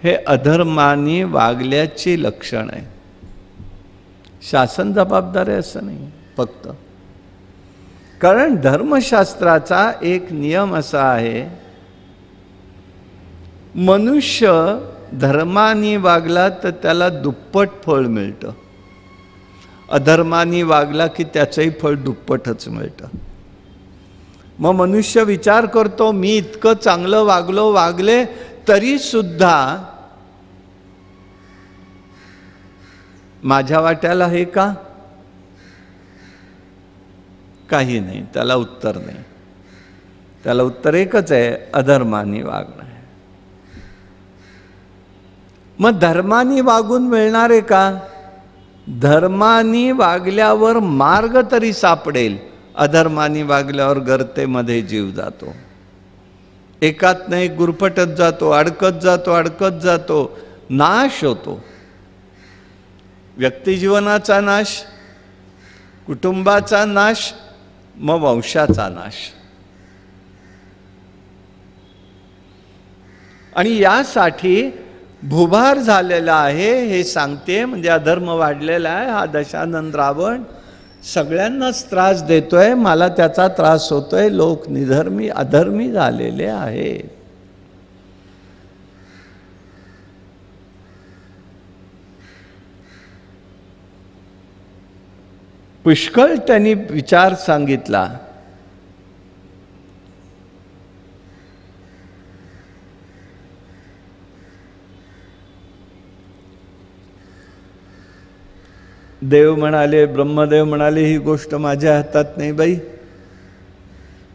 हे अधर्माने वागल्याची लक्षण आहे. शासन जबाबदार आहे असं नाही फक्त. कारण धर्मशास्त्राचा एक नियम असा आहे, मनुष्य धर्माने वागला तर त्याला दुप्पट फळ मिळतं, अधर्माने वागला की त्याचंही फळ दुप्पटच मिळतं. मग मनुष्य विचार करतो, मी इतकं चांगलं वागले तरी सुद्धा माझ्या वाट्याला हे का. काही नाही, त्याला उत्तर नाही. त्याला उत्तर एकच आहे, अधर्माने वागणं आहे. मग धर्माने वागून मिळणार आहे का. धर्माने वागल्यावर मार्ग तरी सापडेल, अधर्माने वागल्यावर गर्तेमध्ये जीव जातो. एकात नाही गुरफटत जातो, अडकत जातो, नाश होतो. व्यक्तिजीवनाचा नाश, कुटुंबाचा नाश, मग वंशाचा नाश. आणि यासाठी भूभार झालेला आहे हे सांगते. म्हणजे अधर्म वाढलेला आहे. हा दशानन रावण सगळ्यांनाच त्रास देतोय, मला त्याचा त्रास होतोय. लोक निधर्मी अधर्मी झालेले आहेत. पुष्कळ त्यांनी विचार सांगितला. देव म्हणाले, ब्रह्मदेव म्हणाले, ही गोष्ट माझ्या हातात नाही बाई.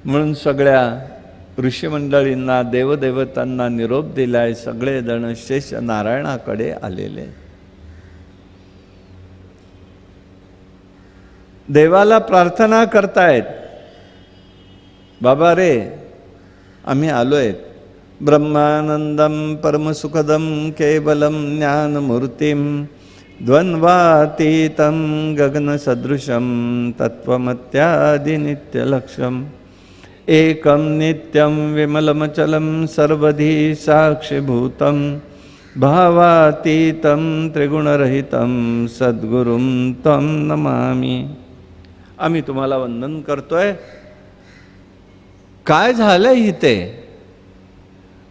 म्हणून सगळ्या ऋषीमंडळींना देवदेवतांना निरोप दिलाय. सगळेजण शेष नारायणाकडे आलेले. देवाला प्रार्थना करतायत, बाबा रे आम्ही आलोय. ब्रह्मानंदम परमसुखदम केवलम ज्ञानमूर्तिम द्वंद्वातीतं गगनसदृशं तत्त्वमत्यादि नित्यलक्ष्यम् एकं नित्यं विमलमचलं सर्वधी साक्षिभूतं भावातीतं त्रिगुणरहितं सद्गुरुं तं नमामि. आम्ही तुम्हाला वंदन करतोय. काय झालंय इथे?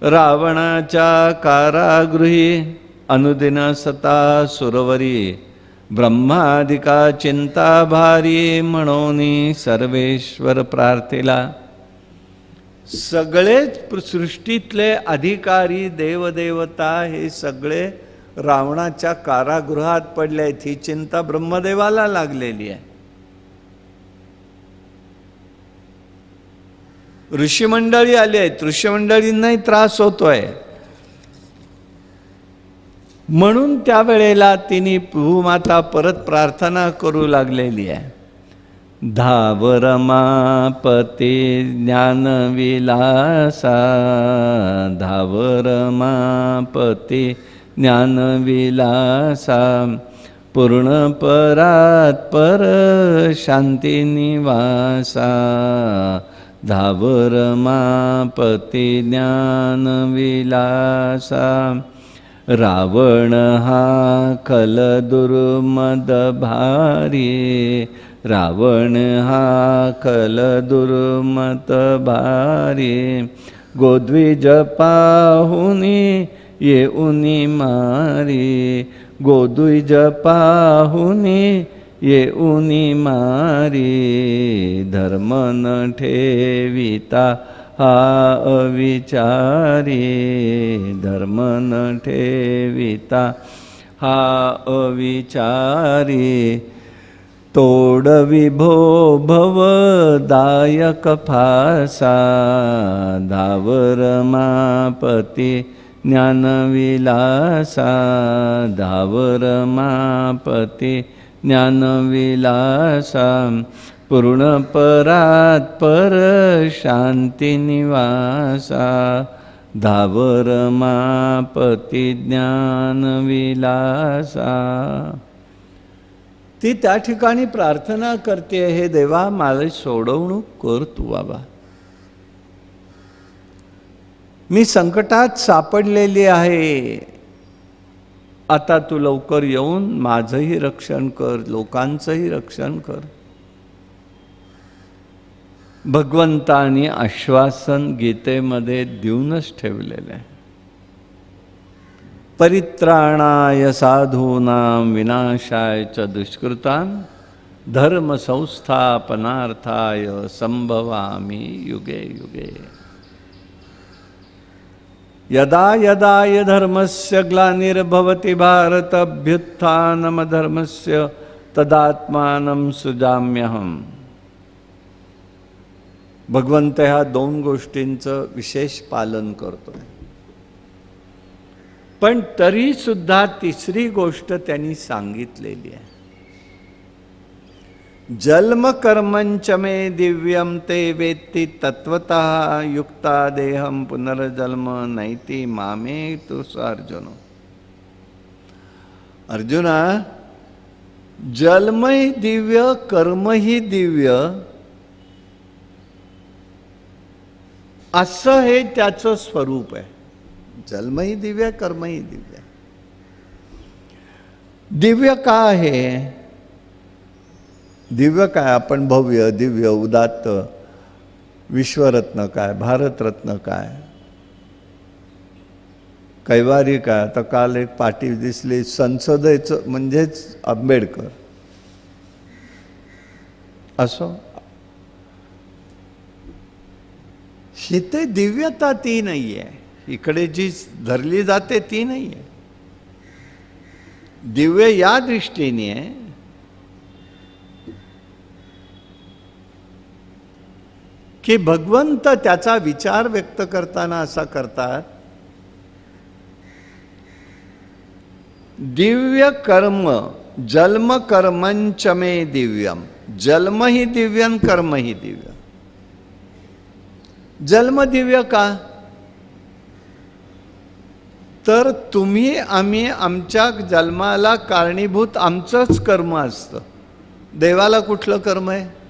रावणाच्या कारागृही अनुदिन सता सुरवरी ब्रह्मादिका चिंता भारी म्हणून सर्वेश्वर प्रार्थिला. सगळेच सृष्टीतले अधिकारी देवदेवता हे सगळे रावणाच्या कारागृहात पडले आहेत. ही चिंता ब्रह्मदेवाला लागलेली आहे. ऋषीमंडळी आली आहेत, ऋषीमंडळींनाही त्रास होतोय. म्हणून त्यावेळेला तिने भूमाता परत प्रार्थना करू लागलेली आहे. धावरमापती ज्ञानविलासा धावरमापती ज्ञानविलासा पूर्ण परात पर शांती निवासा धावरमापती ज्ञानविलासा. रावण हा खल दुर्मद भारी रावण हा खल दुर्मत भारी गोद्विज पाहुनी येऊनी मारी गोद्विज पाहुनी येऊनी मारी धर्म न ठेविता हा अविचारी धर्म न ठेविता हा अविचारी तोड विभो भवदायक फासा धावरमापती ज्ञानविलासा धावरमापती ज्ञानविलासा पूर्ण परात पर शांती निवासा धावरमापती ज्ञानविलासा. ती त्या ठिकाणी प्रार्थना करते, हे देवा मला सोडवणूक कर तू बाबा. मी संकटात सापडलेली आहे. आता तू लवकर येऊन माझंही रक्षण कर, लोकांचंही रक्षण कर. भगवंतानी आश्वासन गीतेमध्ये देऊनच ठेवलेलं आहे. परित्राणाय साधूनां विनाशाय च दुष्कृतां धर्म संस्थापनार्थाय संभवामि युगे युगे. यदा यदा हि धर्मस्य ग्लानिर्भवति भारत अभ्युत्थानमधर्मस्य तदात्मानं सृजाम्यहम्. भगवंत ह्या दोन गोष्टींचं विशेष पालन करतोय. पण तरी सुद्धा तिसरी गोष्ट त्यांनी सांगितलेली आहे. जन्म कर्मंच मे दिव्यम ते वेत्ति तत्वतः युक्ता देहम पुनर्जन्म नैति मामे तु अर्जुन. अर्जुना, जन्मही दिव्य कर्मही दिव्य असं हे त्याचं स्वरूप आहे. जन्मही दिव्य कर्मही दिव्य. दिव्य का आहे? दिव्य काय? आपण भव्य दिव्य उदात्त विश्वरत्न काय, भारतरत्न काय, कैवारी काय. आता काल एक पाटी दिसली संसदेचं म्हणजेच आंबेडकर. असो इथे दिव्यता ती नाही आहे. इकडे जी धरली जाते ती नाही आहे. दिव्य या दृष्टीने आहे की भगवंत त्याचा विचार व्यक्त करताना असा करतात, दिव्य कर्म जन्म कर्मंच मे दिव्यम, जन्म ही दिव्यम कर्म ही दिव्य. जन्म दिव्य का? तर तुम्ही आम्ही आमच्या जन्माला कारणीभूत आमचंच कर्म असतं. देवाला कुठलं कर्म आहे?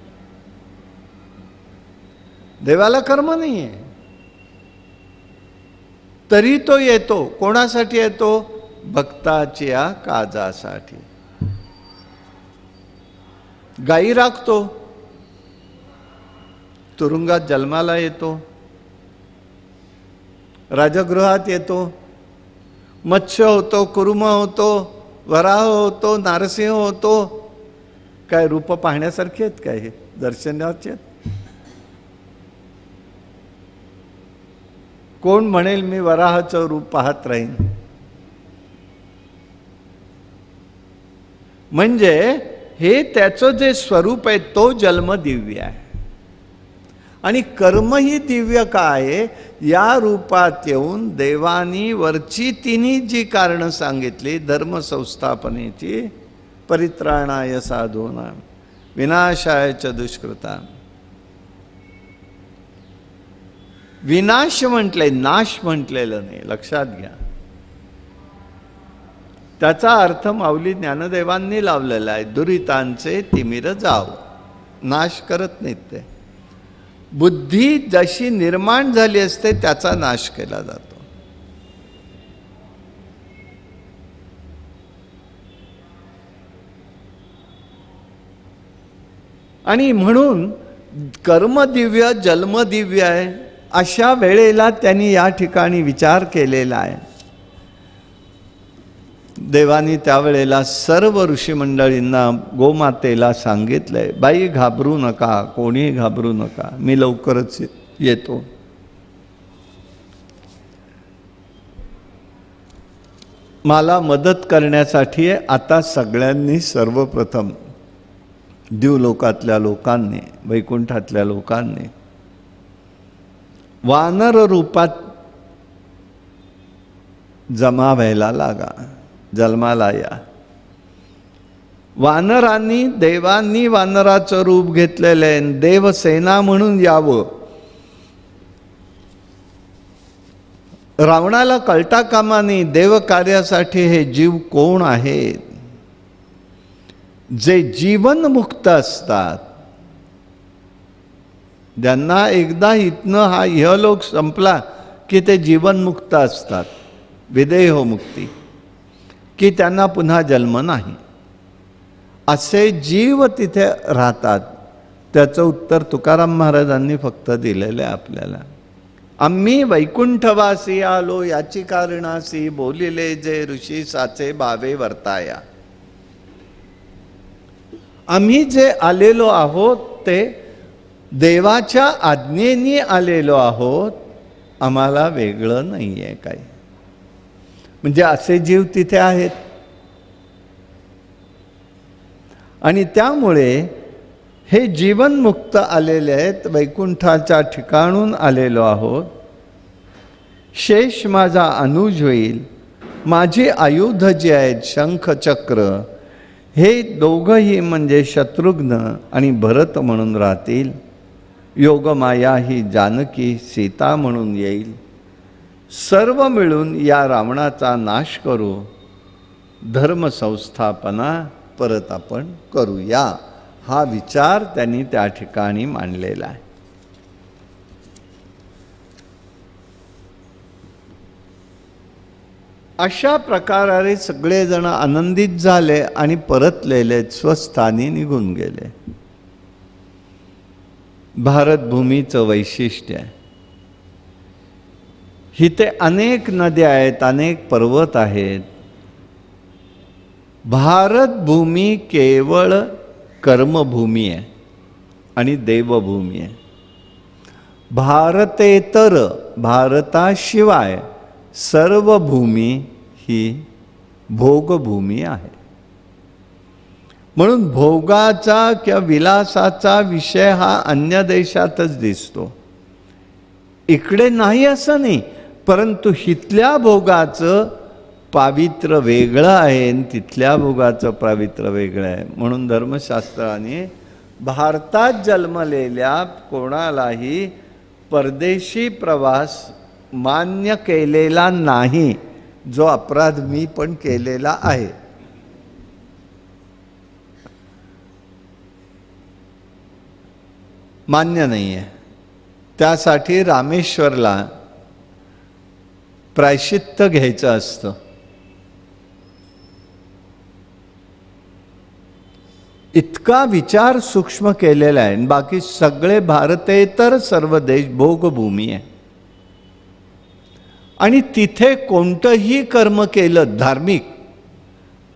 देवाला कर्म नाही आहे. तरी तो येतो. कोणासाठी येतो? भक्ताच्या काजासाठी. गायी राखतो, तुरुंगात जन्माला येतो, राजगृहात येतो, मत्स्य होतो, कुर्म होतो, वराह होतो, नारसिंह होतो. काय रूप पाहण्यासारखे आहेत काय? हे दर्शनाचे आहेत? कोण म्हणेल मी वराहाचं रूप पाहत राहीन? म्हणजे हे त्याचं जे स्वरूप आहे तो जन्म दिव्य आहे. आणि कर्मही दिव्य का आहे? या रूपात येऊन देवानी वरची तिन्ही जी कारणं सांगितली, धर्म संस्थापनेची, परित्राणाय साधूनां विनाशाय च दुष्कृतां. विनाश म्हटले, नाश म्हटलेलं नाही, लक्षात घ्या. त्याचा अर्थ माऊली ज्ञानदेवांनी लावलेला आहे, दुरितांचे तिमिर जाव. नाश करत नाहीत ते. बुद्धी जशी निर्माण झाली असते त्याचा नाश केला जातो. आणि म्हणून कर्म दिव्य जन्म दिव्य आहे. अशा वेळेला त्यांनी या ठिकाणी विचार केलेला आहे. देवानी त्यावेळेला सर्व ऋषी मंडळींना, गोमातेला सांगितलंय, बाई घाबरू नका, कोणी घाबरू नका, मी लवकरच येतो. मला मदत करण्यासाठी आता सगळ्यांनी सर्वप्रथम दिवलोकातल्या लोकांनी, वैकुंठातल्या लोकांनी वानर रूपात जमा व्हायला लागा, जन्माला या. वानरांनी, देवांनी वानराचं रूप घेतलेलं आहे, देवसेना म्हणून यावं. रावणाला कळता कामा नये देव कार्यासाठी हे जीव कोण आहेत, जे जीवनमुक्त असतात, ज्यांना एकदा इथनं हा इहलोक संपला की ते जीवनमुक्त असतात, विदेह मुक्ती, की त्यांना पुन्हा जन्म नाही, असे जीव तिथे राहतात. त्याचं उत्तर तुकाराम महाराजांनी फक्त दिलेलं आहे आपल्याला. आम्ही वैकुंठवासी आलो याची कारणासी, बोलिले जे ऋषी साचे भावे वर्ताया. आम्ही जे आलेलो आहोत ते देवाच्या आज्ञेने आलेलो आहोत, आम्हाला वेगळं नाही आहे काही. म्हणजे असे जीव तिथे आहेत. आणि त्यामुळे हे जीवनमुक्त आलेले आहेत, वैकुंठाच्या ठिकाणून आलेलो आहोत. शेष माझा अनुज होईल, माझी आयुध जे आहेत शंख चक्र, हे दोघंही म्हणजे शत्रुघ्न आणि भरत म्हणून राहतील. योगमाया ही जानकी सीता म्हणून येईल. सर्व मिळून या रावणाचा नाश करू, धर्मसंस्थापना परत आपण करूया. हा विचार त्यांनी त्या ठिकाणी मांडलेला आहे. अशा प्रकारे सगळेजण आनंदित झाले आणि परतलेले स्वस्थानी निघून गेले. भारतभूमीचं वैशिष्ट्य आहे. इथे अनेक नद्या आहेत, अनेक पर्वत आहेत. भारतभूमी केवळ कर्मभूमी आहे आणि देवभूमी आहे. भारतेतर, भारताशिवाय सर्व भूमी ही भोगभूमी आहे. म्हणून भोगाचा किंवा विलासाचा विषय हा अन्य देशातच दिसतो, इकडे नाही असं नाही, परंतु हितल्या भोगाचं पावित्र्य वेगळं आहे आणि तिथल्या भोगाचं पावित्र्य वेगळं आहे. म्हणून धर्मशास्त्राने भारतात जन्मलेल्या कोणालाही परदेशी प्रवास मान्य केलेला नाही, जो अपराध मी पण केलेला आहे. मान्य नाही आहे. त्यासाठी रामेश्वरला प्रायश्चित्त घ्यायचं असतं. इतका विचार सूक्ष्म केलेला आहे. बाकी सगळे भारतेतर सर्व देश भोगभूमी आहे आणि तिथे कोणतंही कर्म केलं धार्मिक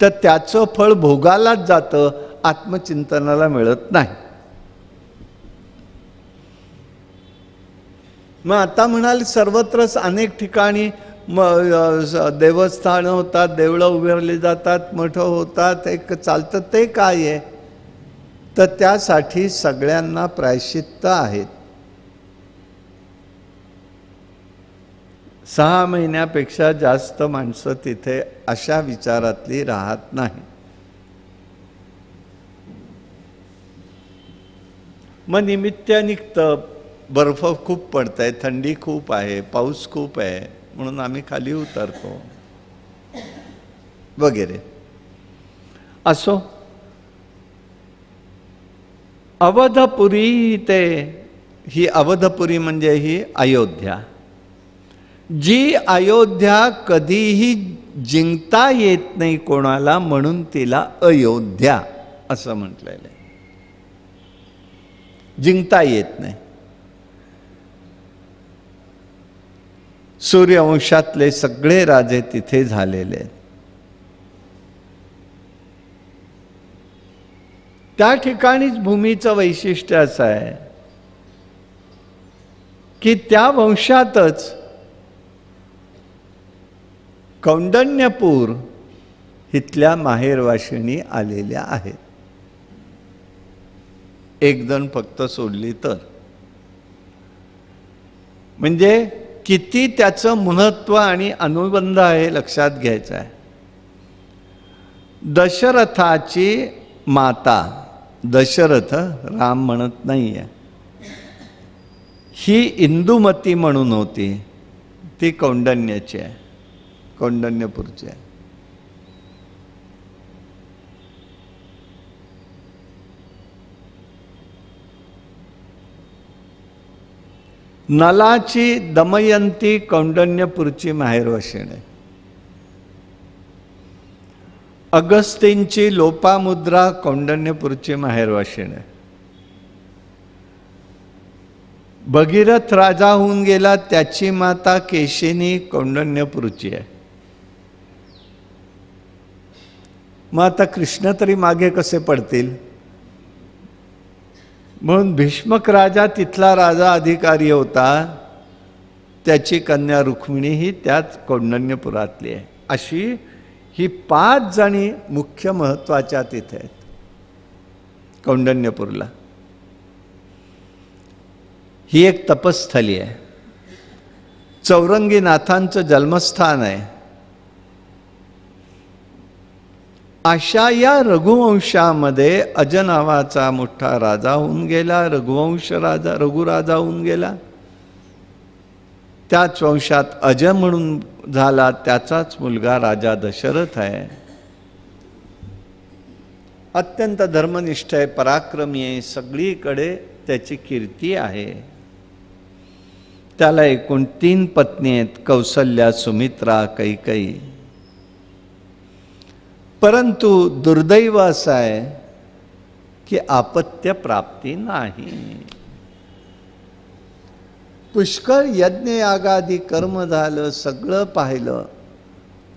तर त्याचं फळ भोगालाच जातं, आत्मचिंतनाला मिळत नाही. मग आता म्हणाल सर्वत्रच अनेक ठिकाणी देवस्थानं होतात, देवळं उभारली जातात, मठ होतात, एक चालतं, ते काय आहे? तर त्यासाठी सगळ्यांना प्रायश्चित्त आहेत. 6 महिन्यापेक्षा जास्त माणसं तिथे अशा विचारातली राहत नाही. मग निमित्त निघतं, बर्फ खूप पडतंय, थंडी खूप आहे, पाऊस खूप आहे, म्हणून आम्ही खाली उतरतो वगैरे. असो, अवधपुरी ते ही अवधपुरी म्हणजे ही अयोध्या, जी अयोध्या कधीही जिंकता येत नाही कोणाला, म्हणून तिला अयोध्या असं म्हटलेलं आहे. जिंकता येत नाही. सूर्यवंशातले सगळे राजे तिथे झालेले आहेत. त्या ठिकाणीच भूमीचं वैशिष्ट्य असं आहे की त्या वंशातच कौंडण्यपूर इथल्या माहेरवाशिणी आलेल्या आहेत. एक जण फक्त सोडली तर. म्हणजे किती त्याचं महत्त्व आणि अनुबंध आहे लक्षात घ्यायचं आहे. दशरथाची माता, दशरथ राम म्हणत नाही आहे, ही इंदुमती म्हणून होती, ती कौंडण्याची आहे, कौंडण्यपूरची आहे. नलाची दमयंती कौंडण्यपूरची माहेरवाशीण आहे. अगस्तींची लोपामुद्रा कौंडण्यपूरची माहेरवाशीण आहे. भगीरथ राजा होऊन गेला, त्याची माता केशिनी कौंडण्यपूरची आहे. मग आता कृष्ण तरी मागे कसे पडतील? म्हणून भीष्मक राजा तिथला राजा अधिकारी होता, त्याची कन्या रुक्मिणी ही त्याच कौंडण्यपुरातली आहे. अशी ही 5 जणी मुख्य महत्त्वाच्या तिथे आहेत कौंडण्यपूरला. ही एक तपस्थली आहे, चौरंगीनाथांचं जन्मस्थान आहे. अशा या रघुवंशामध्ये अज नावाचा मोठा राजा होऊन गेला, रघुवंश राजा, रघुराजा होऊन गेला. त्याच वंशात अज म्हणून झाला, त्याचाच मुलगा राजा दशरथ आहे. अत्यंत धर्मनिष्ठ आहे, पराक्रमी आहे, सगळीकडे त्याची कीर्ती आहे. त्याला एकूण 3 पत्नी आहेत, कौसल्या, सुमित्रा, कैकेयी. परंतु दुर्दैव असं आहे की अपत्य प्राप्ती नाही. पुष्कळ यज्ञ यागादी कर्म झालं, सगळं पाहिलं,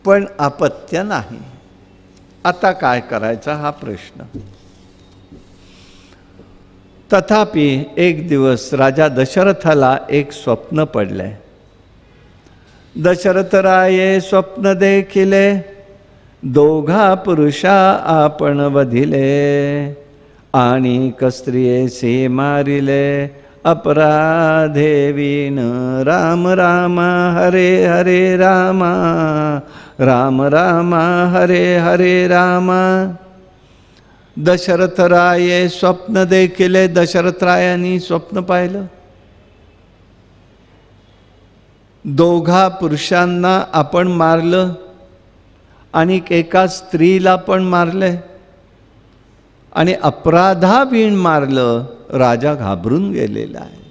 पण अपत्य नाही. आता काय करायचा हा प्रश्न. तथापि एक दिवस राजा दशरथाला एक स्वप्न पडले. दशरथ राये स्वप्न देखिले, दोघा पुरुषा आपण वधिले, आणि स्त्रियेसी मारिले, अपराधे विण राम राम हरे हरे राम, राम राम हरे हरे राम. दशरथराये स्वप्न देखिले, दशरथरायांनी स्वप्न पाहिलं. दोघा पुरुषांना आपण मारलं आणि एका स्त्रीला पण मारले आणि अपराधाविण मारलं. राजा घाबरून गेलेला आहे.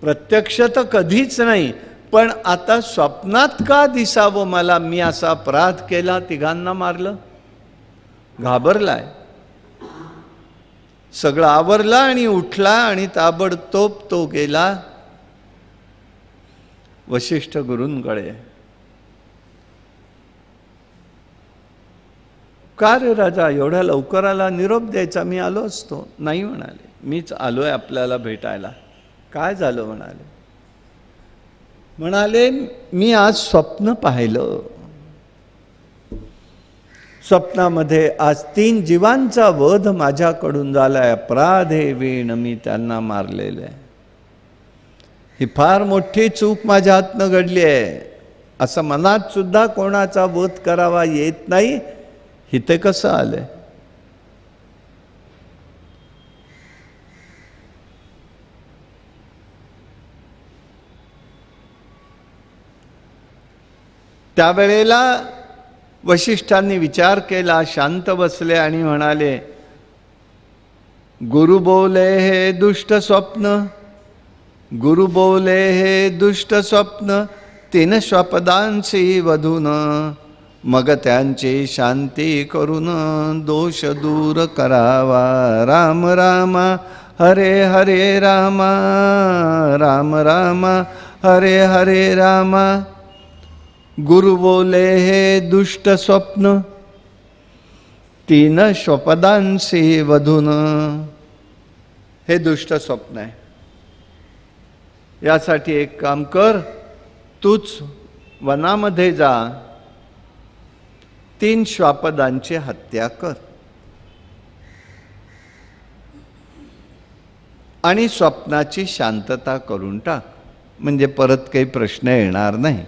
प्रत्यक्ष तर कधीच नाही, पण आता स्वप्नात का दिसावं मला मी असा अपराध केला, तिघांना मारलं. घाबरलाय. सगळं आवरला आणि उठला आणि ताबडतोब तो गेला वशिष्ठ गुरूंकडे. का रे राजा एवढ्या लवकर आला, निरोप द्यायचा, मी आलो असतो. नाही म्हणाले, मीच आलोय आपल्याला भेटायला. काय झालं म्हणाले. म्हणाले मी आज स्वप्न पाहिलं. स्वप्नामध्ये आज 3 जीवांचा वध माझ्याकडून झालाय. अपराधे विण मी त्यांना मारलेले. ही फार मोठी चूक माझ्या हातनं घडली आहे. असं मनात सुद्धा कोणाचा वध करावा येत नाही. इथे कसं आलंय. त्यावेळेला वशिष्ठांनी विचार केला, शांत बसले आणि म्हणाले, गुरु बोले हे दुष्ट स्वप्न, गुरु बोले हे दुष्ट स्वप्न, 3 श्वापदांशी वधून, मग त्यांची शांती करून दोष दूर करावा. राम राम हरे हरे राम, राम राम हरे हरे राम. गुरु बोले हे दुष्ट स्वप्न, 3 श्वापदांशी वधून. हे दुष्ट स्वप्न आहे. यासाठी एक काम कर, तूच वनामध्ये जा, 3 श्वापदांची हत्या कर आणि स्वप्नाची शांतता करून टाक, म्हणजे परत काही प्रश्न येणार नाही.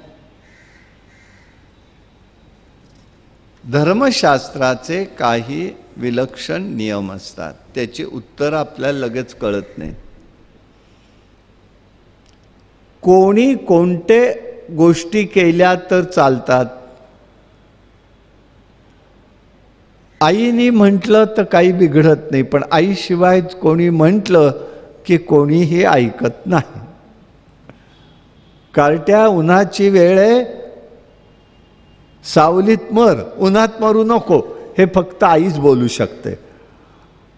धर्मशास्त्राचे काही विलक्षण नियम असतात, त्याची उत्तर आपल्याला लगेच कळत नाही. कोणी कोणते गोष्टी केल्या तर चालतात. आईने म्हटलं तर काही बिघडत नाही, पण आईशिवाय कोणी म्हटलं की कोणीही ऐकत नाही. कार्ट्या उन्हाची वेळ आहे, सावलीत मर, उन्हात मरू नको, हे फक्त आईच बोलू शकते.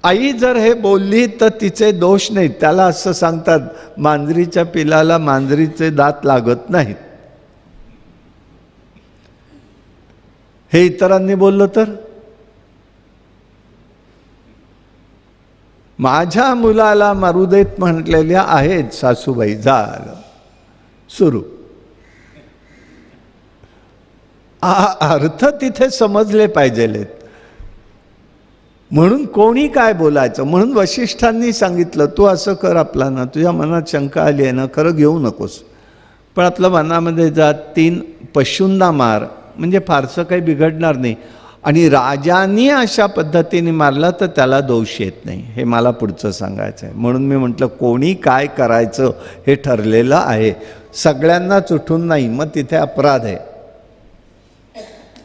आई जर हे बोलली तर तिचे दोष नाहीत. त्याला असं सांगतात, मांजरीच्या पिलाला मांजरीचे दात लागत नाहीत. हे इतरांनी बोललं तर, माझ्या मुलाला मारू देत म्हटलेल्या आहेत सासूबाई. झालं सुरू. अर्थ तिथे समजले पाहिजेत. म्हणून कोणी काय बोलायचं. म्हणून वशिष्ठांनी सांगितलं, तू असं कर, आपला ना तुझ्या मनात शंका आली आहे ना, खरं घेऊ नकोस, पण आपल्या वनामध्ये जा, 3 पशूंना मार, म्हणजे फारसं काही बिघडणार नाही. आणि राजांनी अशा पद्धतीने मारला तर त्याला दोष येत नाही. हे मला पुढचं सांगायचं आहे. म्हणून मी म्हटलं कोणी काय करायचं हे ठरलेलं आहे, सगळ्यांनाच उठून नाही. मग तिथे अपराध आहे.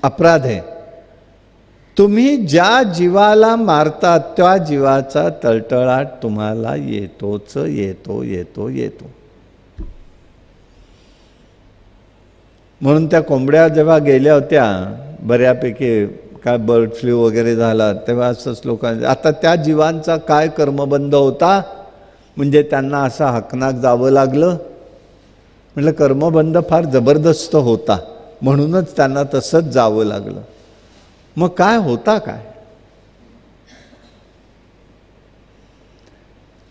अपराध आहे. तुम्ही ज्या जीवाला मारतात त्या जीवाचा तळतळाट तुम्हाला येतोच येतो येतो येतो. म्हणून त्या कोंबड्या जेव्हा गेल्या होत्या, बऱ्यापैकी काय बर्ड फ्लू वगैरे झाला, तेव्हा असंच लोकांना, आता त्या जीवांचा काय कर्मबंध होता, म्हणजे त्यांना असं हकनाक जावं लागलं. म्हटलं कर्मबंध फार जबरदस्त होता, म्हणूनच त्यांना तसंच जावं लागलं. मग काय होता काय,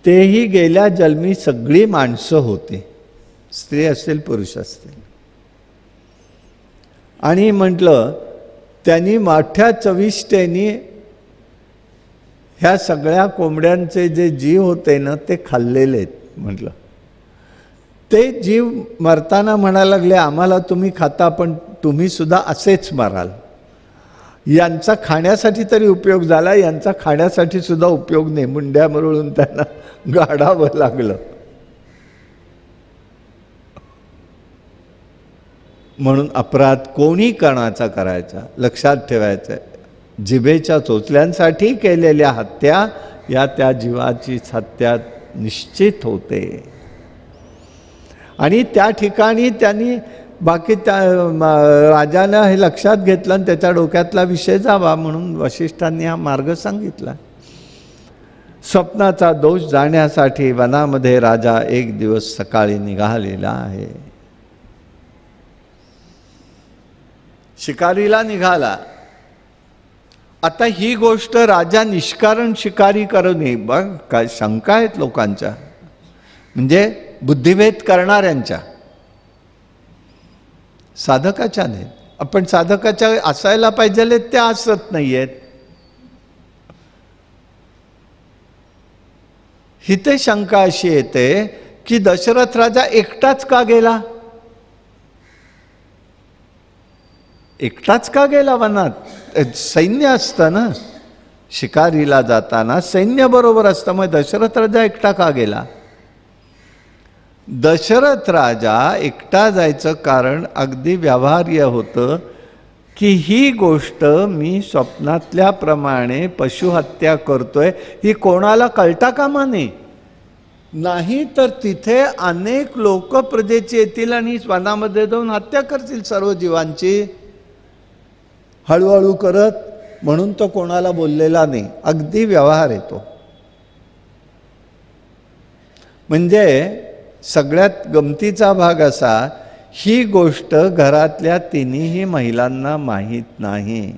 तेही गेल्या जन्मी सगळी माणसं होती, स्त्री असतील पुरुष असतील. आणि म्हटलं त्यांनी मोठ्या चविष्टेनी ह्या सगळ्या कोंबड्यांचे जे जीव होते ना ते खाल्लेले आहेत म्हटलं. ते जीव मरताना म्हणायला लागले, आम्हाला तुम्ही खाता पण तुम्ही सुद्धा असेच मराल. यांचा खाण्यासाठी तरी उपयोग झाला, यांचा खाण्यासाठी सुद्धा उपयोग नाही. मुंड्या मरळून त्यांना गाडावं लागलं. म्हणून अपराध कोणी कणाचा करायचा, लक्षात ठेवायचं. जिभेच्या चोचल्यांसाठी केलेल्या हत्या या त्या जीवाची हत्या निश्चित होते. आणि त्या ठिकाणी त्यांनी बाकी त्या राजानं हे लक्षात घेतलं आणि त्याच्या डोक्यातला विषय जावा म्हणून वशिष्ठांनी हा मार्ग सांगितला. स्वप्नाचा दोष जाण्यासाठी वनामध्ये राजा एक दिवस सकाळी निघालेला आहे. शिकारीला निघाला. आता ही गोष्ट राजा निष्कारण शिकारी करू नये. बघ काय शंका आहेत लोकांच्या, म्हणजे बुद्धिभेद करणाऱ्यांच्या, साधकाच्या नाहीत. आपण साधकाच्या असायला पाहिजे त्या असत नाही आहेत. हिते शंका अशी येते की दशरथ राजा एकटाच का गेला? एकटाच का गेला वनात? सैन्य असतं ना, शिकारीला जाताना सैन्य बरोबर असतं. मग दशरथ राजा एकटा का गेला? दशरथ राजा एकटा जायचं कारण अगदी व्यवहार्य होतं की ही गोष्ट मी स्वप्नातल्याप्रमाणे पशुहत्या करतोय ही कोणाला कळता कामा नये. नाही तर तिथे अनेक लोक प्रजेचे येतील आणि वनामध्ये जाऊन हत्या करतील सर्व जीवांची हळूहळू करत. म्हणून तो कोणाला बोललेला नाही. अगदी व्यवहार येतो. म्हणजे सगळ्यात गमतीचा भाग असा, ही गोष्ट घरातल्या तिन्ही महिलांना माहीत नाही.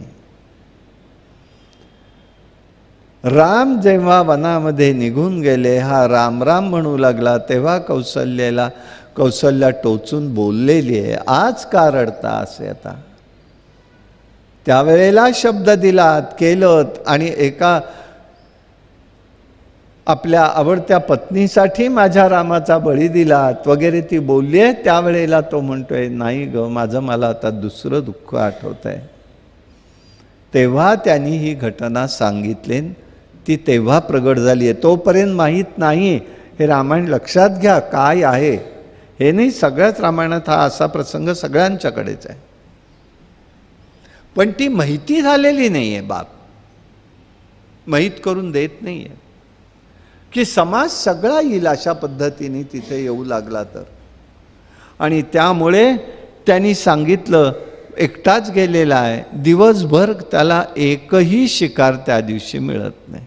राम जेव्हा वनामध्ये निघून गेले, हा राम राम म्हणू लागला, तेव्हा कौसल्या टोचून बोललेली आहे, आज का रडता असे. आता त्यावेळेला शब्द दिलात, केलं आणि एका आपल्या आवडत्या पत्नीसाठी माझ्या रामाचा बळी दिलात वगैरे ती बोलली आहे. त्यावेळेला तो म्हणतोय, नाही ग, माझं मला आता दुसरं दुःख आठवत आहे. तेव्हा त्यांनी ही घटना सांगितली. ती तेव्हा प्रगट झाली आहे. तोपर्यंत माहीत नाही. हे रामायण लक्षात घ्या काय आहे हे. नाही, सगळ्याच रामायणात हा असा प्रसंग सगळ्यांच्याकडेच आहे. पण ती माहिती झालेली नाही आहे. बाप माहीत करून देत नाही आहे की समाज सगळा येईल अशा पद्धतीने तिथे येऊ लागला तर. आणि त्यामुळे त्यांनी सांगितलं, एकटाच गेलेला आहे. दिवसभर त्याला एकही शिकार त्या दिवशी मिळत नाही.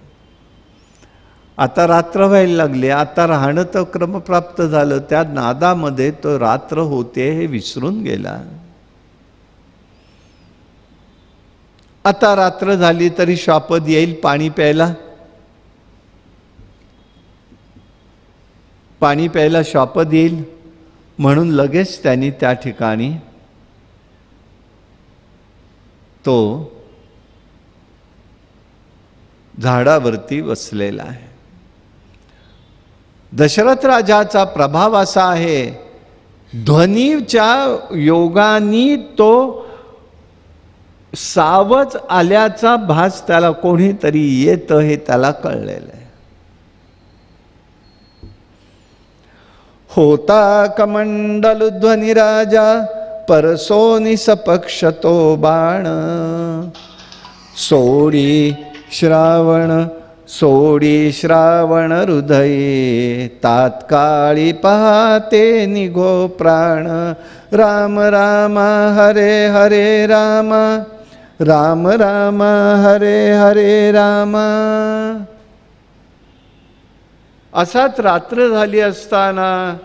आता रात्र व्हायला लागली. आता राहणं तर क्रमप्राप्त झालं. त्या नादामध्ये तो रात्र होते हे विसरून गेला. आता रात्र झाली तरी श्वापद येईल पाणी प्यायला. पाणी प्यायला श्वापद येईल म्हणून लगेच त्यांनी त्या ठिकाणी तो झाडावरती बसलेला आहे. दशरथ राजाचा प्रभाव असा आहे, ध्वनीच्या योगानी तो सावज आल्याचा भास त्याला कोणीतरी येतं हे त्याला कळलेलं आहे. होता कमंडल ध्वनी राजा परसोनी सपक्ष तो बाण. सोडी श्रावण हृदये तात्काळी पाहते निघो प्राण. राम राम हरे हरे राम, राम राम हरे हरे राम. असाच रात्र झाली असताना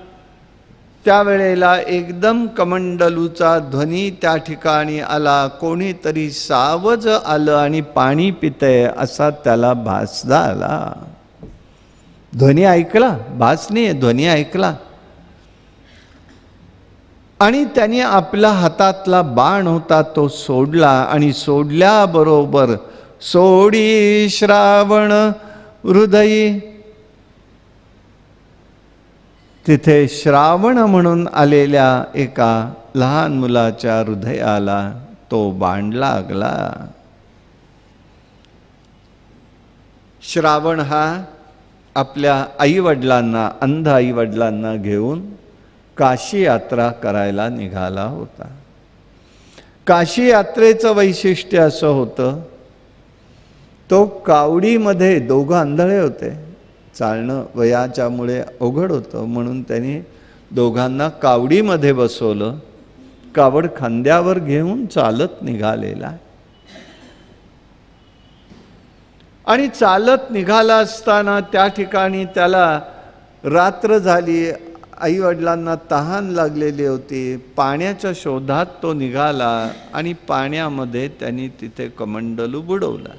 त्यावेळेला एकदम कमंडलूचा ध्वनी त्या ठिकाणी आला. कोणीतरी सावज आलं आणि पाणी पितंय असा त्याला भास झाला. ध्वनी ऐकला, भास नाही, ध्वनी ऐकला. आणि त्याने आपला हातातला बाण होता तो सोडला आणि सोडल्याबरोबर सोडी श्रावण हृदयी, तिथे श्रावण म्हणून आलेल्या एका लहान मुलाच्या हृदयाला तो बाण लागला. श्रावण हा आपल्या आईवडिलांना, अंध आईवडिलांना घेऊन काशी यात्रा करायला निघाला होता. काशी यात्रेचं वैशिष्ट्य असं होतं, तो कावडीमध्ये, दोघं आंधळे होते, चालणं वयाच्यामुळे अवघड होतं, म्हणून त्यांनी दोघांना कावडीमध्ये बसवलं. कावड खांद्यावर घेऊन चालत निघालेला आणि चालत निघाला असताना त्या ठिकाणी त्याला रात्र झाली, आईवडिलांना तहान लागलेली होती. पाण्याच्या शोधात तो निघाला आणि पाण्यामध्ये त्यांनी तिथे कमंडलू बुडवला.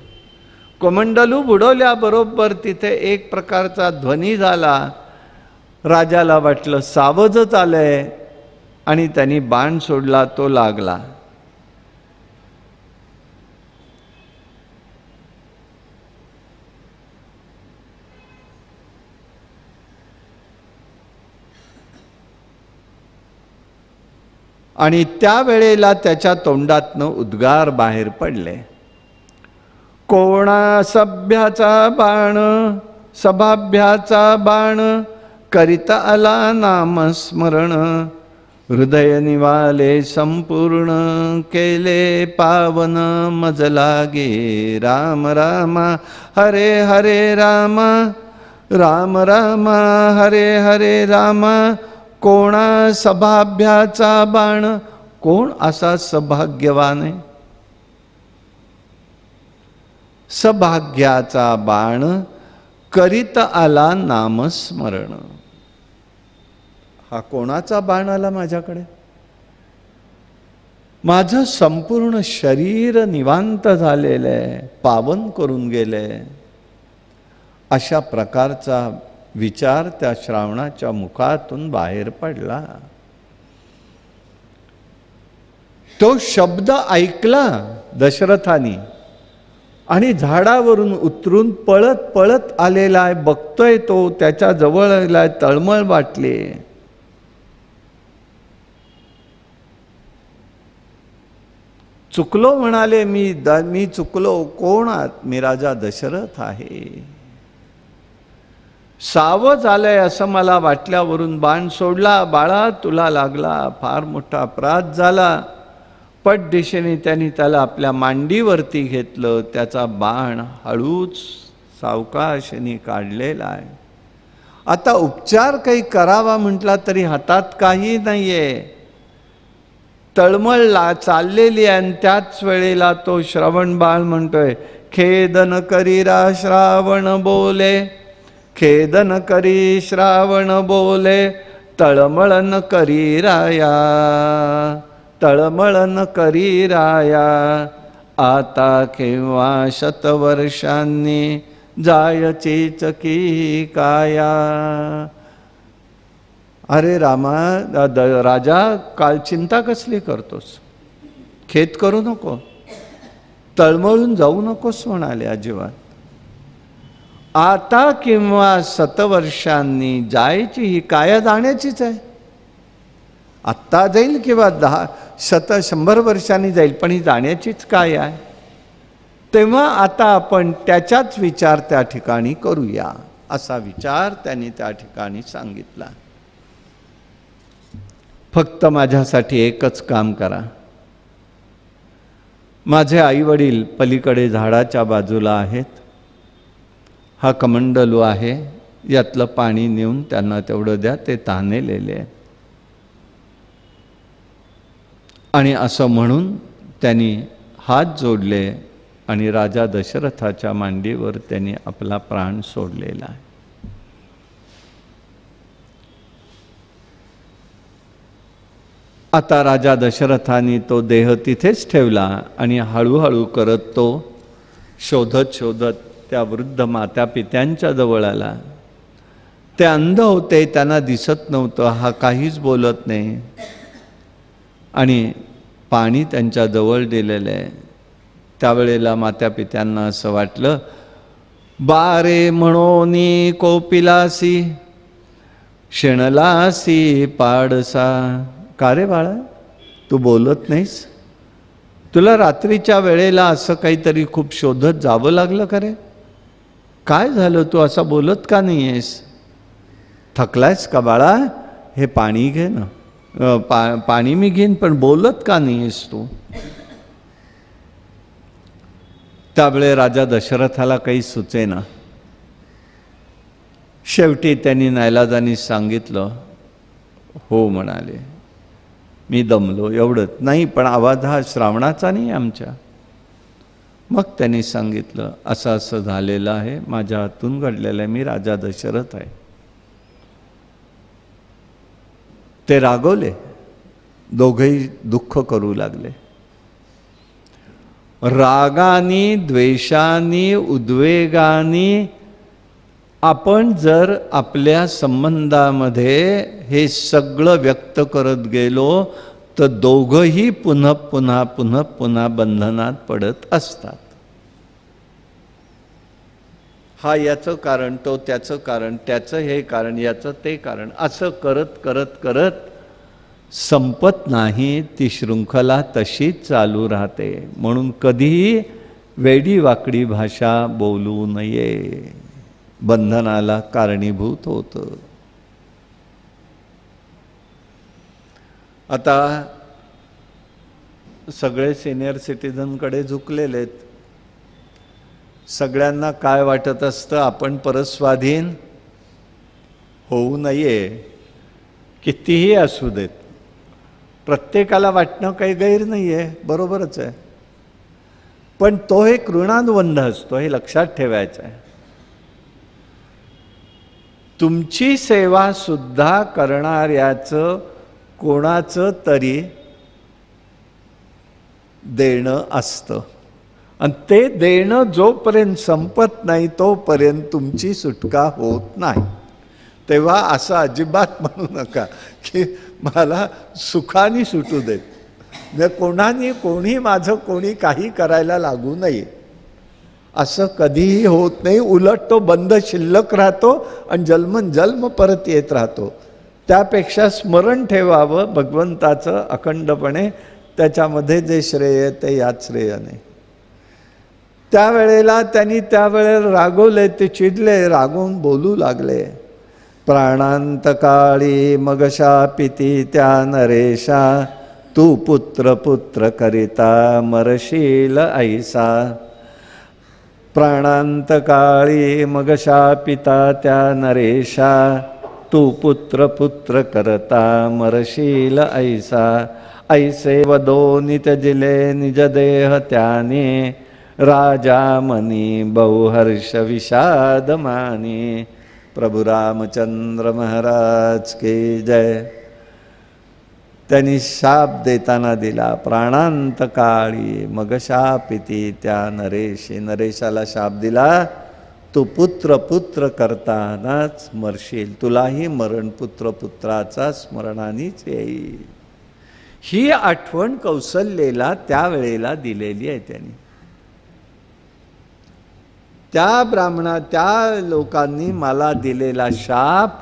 कमंडलू बुडवल्याबरोबर तिथे एक प्रकारचा ध्वनी झाला. राजाला वाटलं सावजच आलंय आणि त्यांनी बाण सोडला, तो लागला. आणि त्यावेळेला त्याच्या तोंडातनं उद्गार बाहेर पडले, कोणा सभ्याचा बाण, सभाभ्याचा बाण, करीता आला नामस्मरण, हृदय निवाले संपूर्ण, केले पावन मज लागे, राम राम हरे हरे राम, राम राम हरे हरे राम. कोणा सभाभ्याचा बाण, कोण असा सभाग्यवान आहे? सभाग्याचा बाण, करीत आला नामस्मरण. हा कोणाचा बाण आला माझ्याकडे? माझं संपूर्ण शरीर निवांत झालेलं आहे, पावन करून गेले. अशा प्रकारचा विचार त्या श्रावणाच्या मुखातून बाहेर पडला. तो शब्द ऐकला दशरथानी आणि झाडावरून उतरून पळत पळत आलेला आहे. बघतोय तो, त्याच्या जवळ आलाय, तळमळ वाटली. चुकलो म्हणाले, मी चुकलो. कोण आहात? मी राजा दशरथ आहे. सावध आलंय असं मला वाटल्यावरून बाण सोडला. बाळा तुला लागला, फार मोठा अपराध झाला. पट दिशेने त्यांनी त्याला आपल्या मांडीवरती घेतलं. त्याचा बाण हळूच सावकाशने काढलेला आहे. आता उपचार काही करावा म्हटला तरी हातात काही नाहीये. तळमळला चाललेली आहे आणि त्याच वेळेला तो श्रवण बाळ म्हणतोय, खेदन करीरा श्रावण बोले, खेदन करी श्रावण बोले, तळमळन करी राया, तळमळन करी राया, आता केव्हा शतवर्षांनी जायची चकी काया. अरे रामा, राजा काल चिंता कसली करतोस? खेद करू नको, तळमळून जाऊ नकोस म्हणाले अजिबात. आता किंवा शतवर्षांनी जायची ही काया जाण्याचीच आहे. आत्ता जाईल किंवा 100 वर्षांनी जाईल, पण ही जाण्याचीच काय आहे. तेव्हा आता आपण त्याचाच विचार त्या ठिकाणी करूया, असा विचार त्यांनी त्या ठिकाणी सांगितला. फक्त माझ्यासाठी एकच काम करा. माझे आईवडील पलीकडे झाडाच्या बाजूला आहेत. हा कमंडलू आहे, यातलं पाणी नेऊन त्यांना तेवढं द्या, ते तहानेलेले आहेत. आणि असं म्हणून त्यांनी हात जोडले आणि राजा दशरथाच्या मांडीवर त्यांनी आपला प्राण सोडलेला आहे. आता राजा दशरथाने तो देह तिथेच ठेवला आणि हळूहळू करत तो शोधत शोधत त्या वृद्ध माता पित्यांच्या जवळ आला. ते अंध होते, त्यांना दिसत नव्हतं. हा काहीच बोलत नाही. आणि पाणी त्यांच्या जवळ दिलेलं आहे. त्यावेळेला मात्यापित्यांना असं वाटलं, बारे म्हणोनी कोपिलासी शेणलासी पाडसा. का रे बाळा, तू बोलत नाहीस? तुला रात्रीच्या वेळेला असं काहीतरी खूप शोधत जावं लागलं का रे? काय झालं, तू असं बोलत का नाही आहेस? थकलायस का बाळा? हे पाणी घे ना. पाणी मी घेईन, पण बोलत का नाही आहेस तू? त्यावेळे राजा दशरथाला काही सुचेना. शेवटी त्यांनी नाईलाजाने सांगितलं, हो म्हणाले, मी दमलो, एवढंच. नाही, पण आवाज हा श्रावणाचा नाही आमच्या. मग त्यांनी सांगितलं, असं असं झालेलं आहे, माझ्या हातून घडलेलं आहे, मी राजा दशरथ आहे. ते रागवले, दोघेही दुःख करू लागले. रागानी, द्वेषानी, उद्वेगानी आपण जर आपल्या संबंधामध्ये हे सगळं व्यक्त करत गेलो तर दोघंही पुन्हा पुन्हा पुन्हा पुन्हा बंधनात पडत असतात. हा याचं कारण, तो त्याचं कारण, त्याचं हे कारण, याचं ते कारण, असं करत करत करत संपत नाही. ती शृंखला तशीच चालू राहते. म्हणून कधीही वेडी वाकडी भाषा बोलू नये, बंधनाला कारणीभूत होतं. आता सगळे सिनियर सिटीजनकडे झुकलेले आहेत. सगळ्यांना काय वाटत असतं, आपण परस्वाधीन होऊ नये. कितीही असू देत, प्रत्येकाला वाटणं काही गैर नाही आहे, बरोबरच आहे. पण तो एक ऋणानुबंध असतो, हे लक्षात ठेवायचं आहे. तुमची सेवा सुद्धा करणाऱ्याचं कोणाचं तरी देणं असतं, आणि ते देणं जोपर्यंत संपत नाही तोपर्यंत तुमची सुटका होत नाही. तेव्हा असं अजिबात म्हणू नका की मला सुखाने सुटू देत, कोणी माझं कोणी काही करायला लागू नये. असं कधीही होत नाही. उलट तो बंध शिल्लक राहतो आणि जन्म परत येत राहतो. त्यापेक्षा स्मरण ठेवावं भगवंताचं अखंडपणे, त्याच्यामध्ये जे श्रेय ते यात श्रेय नाही. त्यावेळेला त्यांनी त्यावेळेला रागवले, ते चिडले, रागवून बोलू लागले. प्राणांतकाळी मग शापिती त्या नरेशा, तू पुत्र पुत्र करिता मरशील ऐसा. प्राणांतकाळी मग शापिता त्या नरेशा, तू पुत्र पुत्र करता मरशील ऐसा. ऐसे वदो नित्यजिले निज देह त्याने, राजा मनी बहुहर्ष विषाद माने. प्रभु रामचंद्र महाराज की जय. त्यांनी शाप देताना दिला, प्राणांतकाळी मग शापिती त्या नरेशी. नरेशाला शाप दिला, तू पुत्र पुत्र करतानाच मरशील, तुलाही मरण पुत्र पुत्राचा स्मरणानेच येईल. ही आठवण कौसल्येला त्यावेळेला दिलेली आहे त्यांनी. त्या लोकांनी मला दिलेला शाप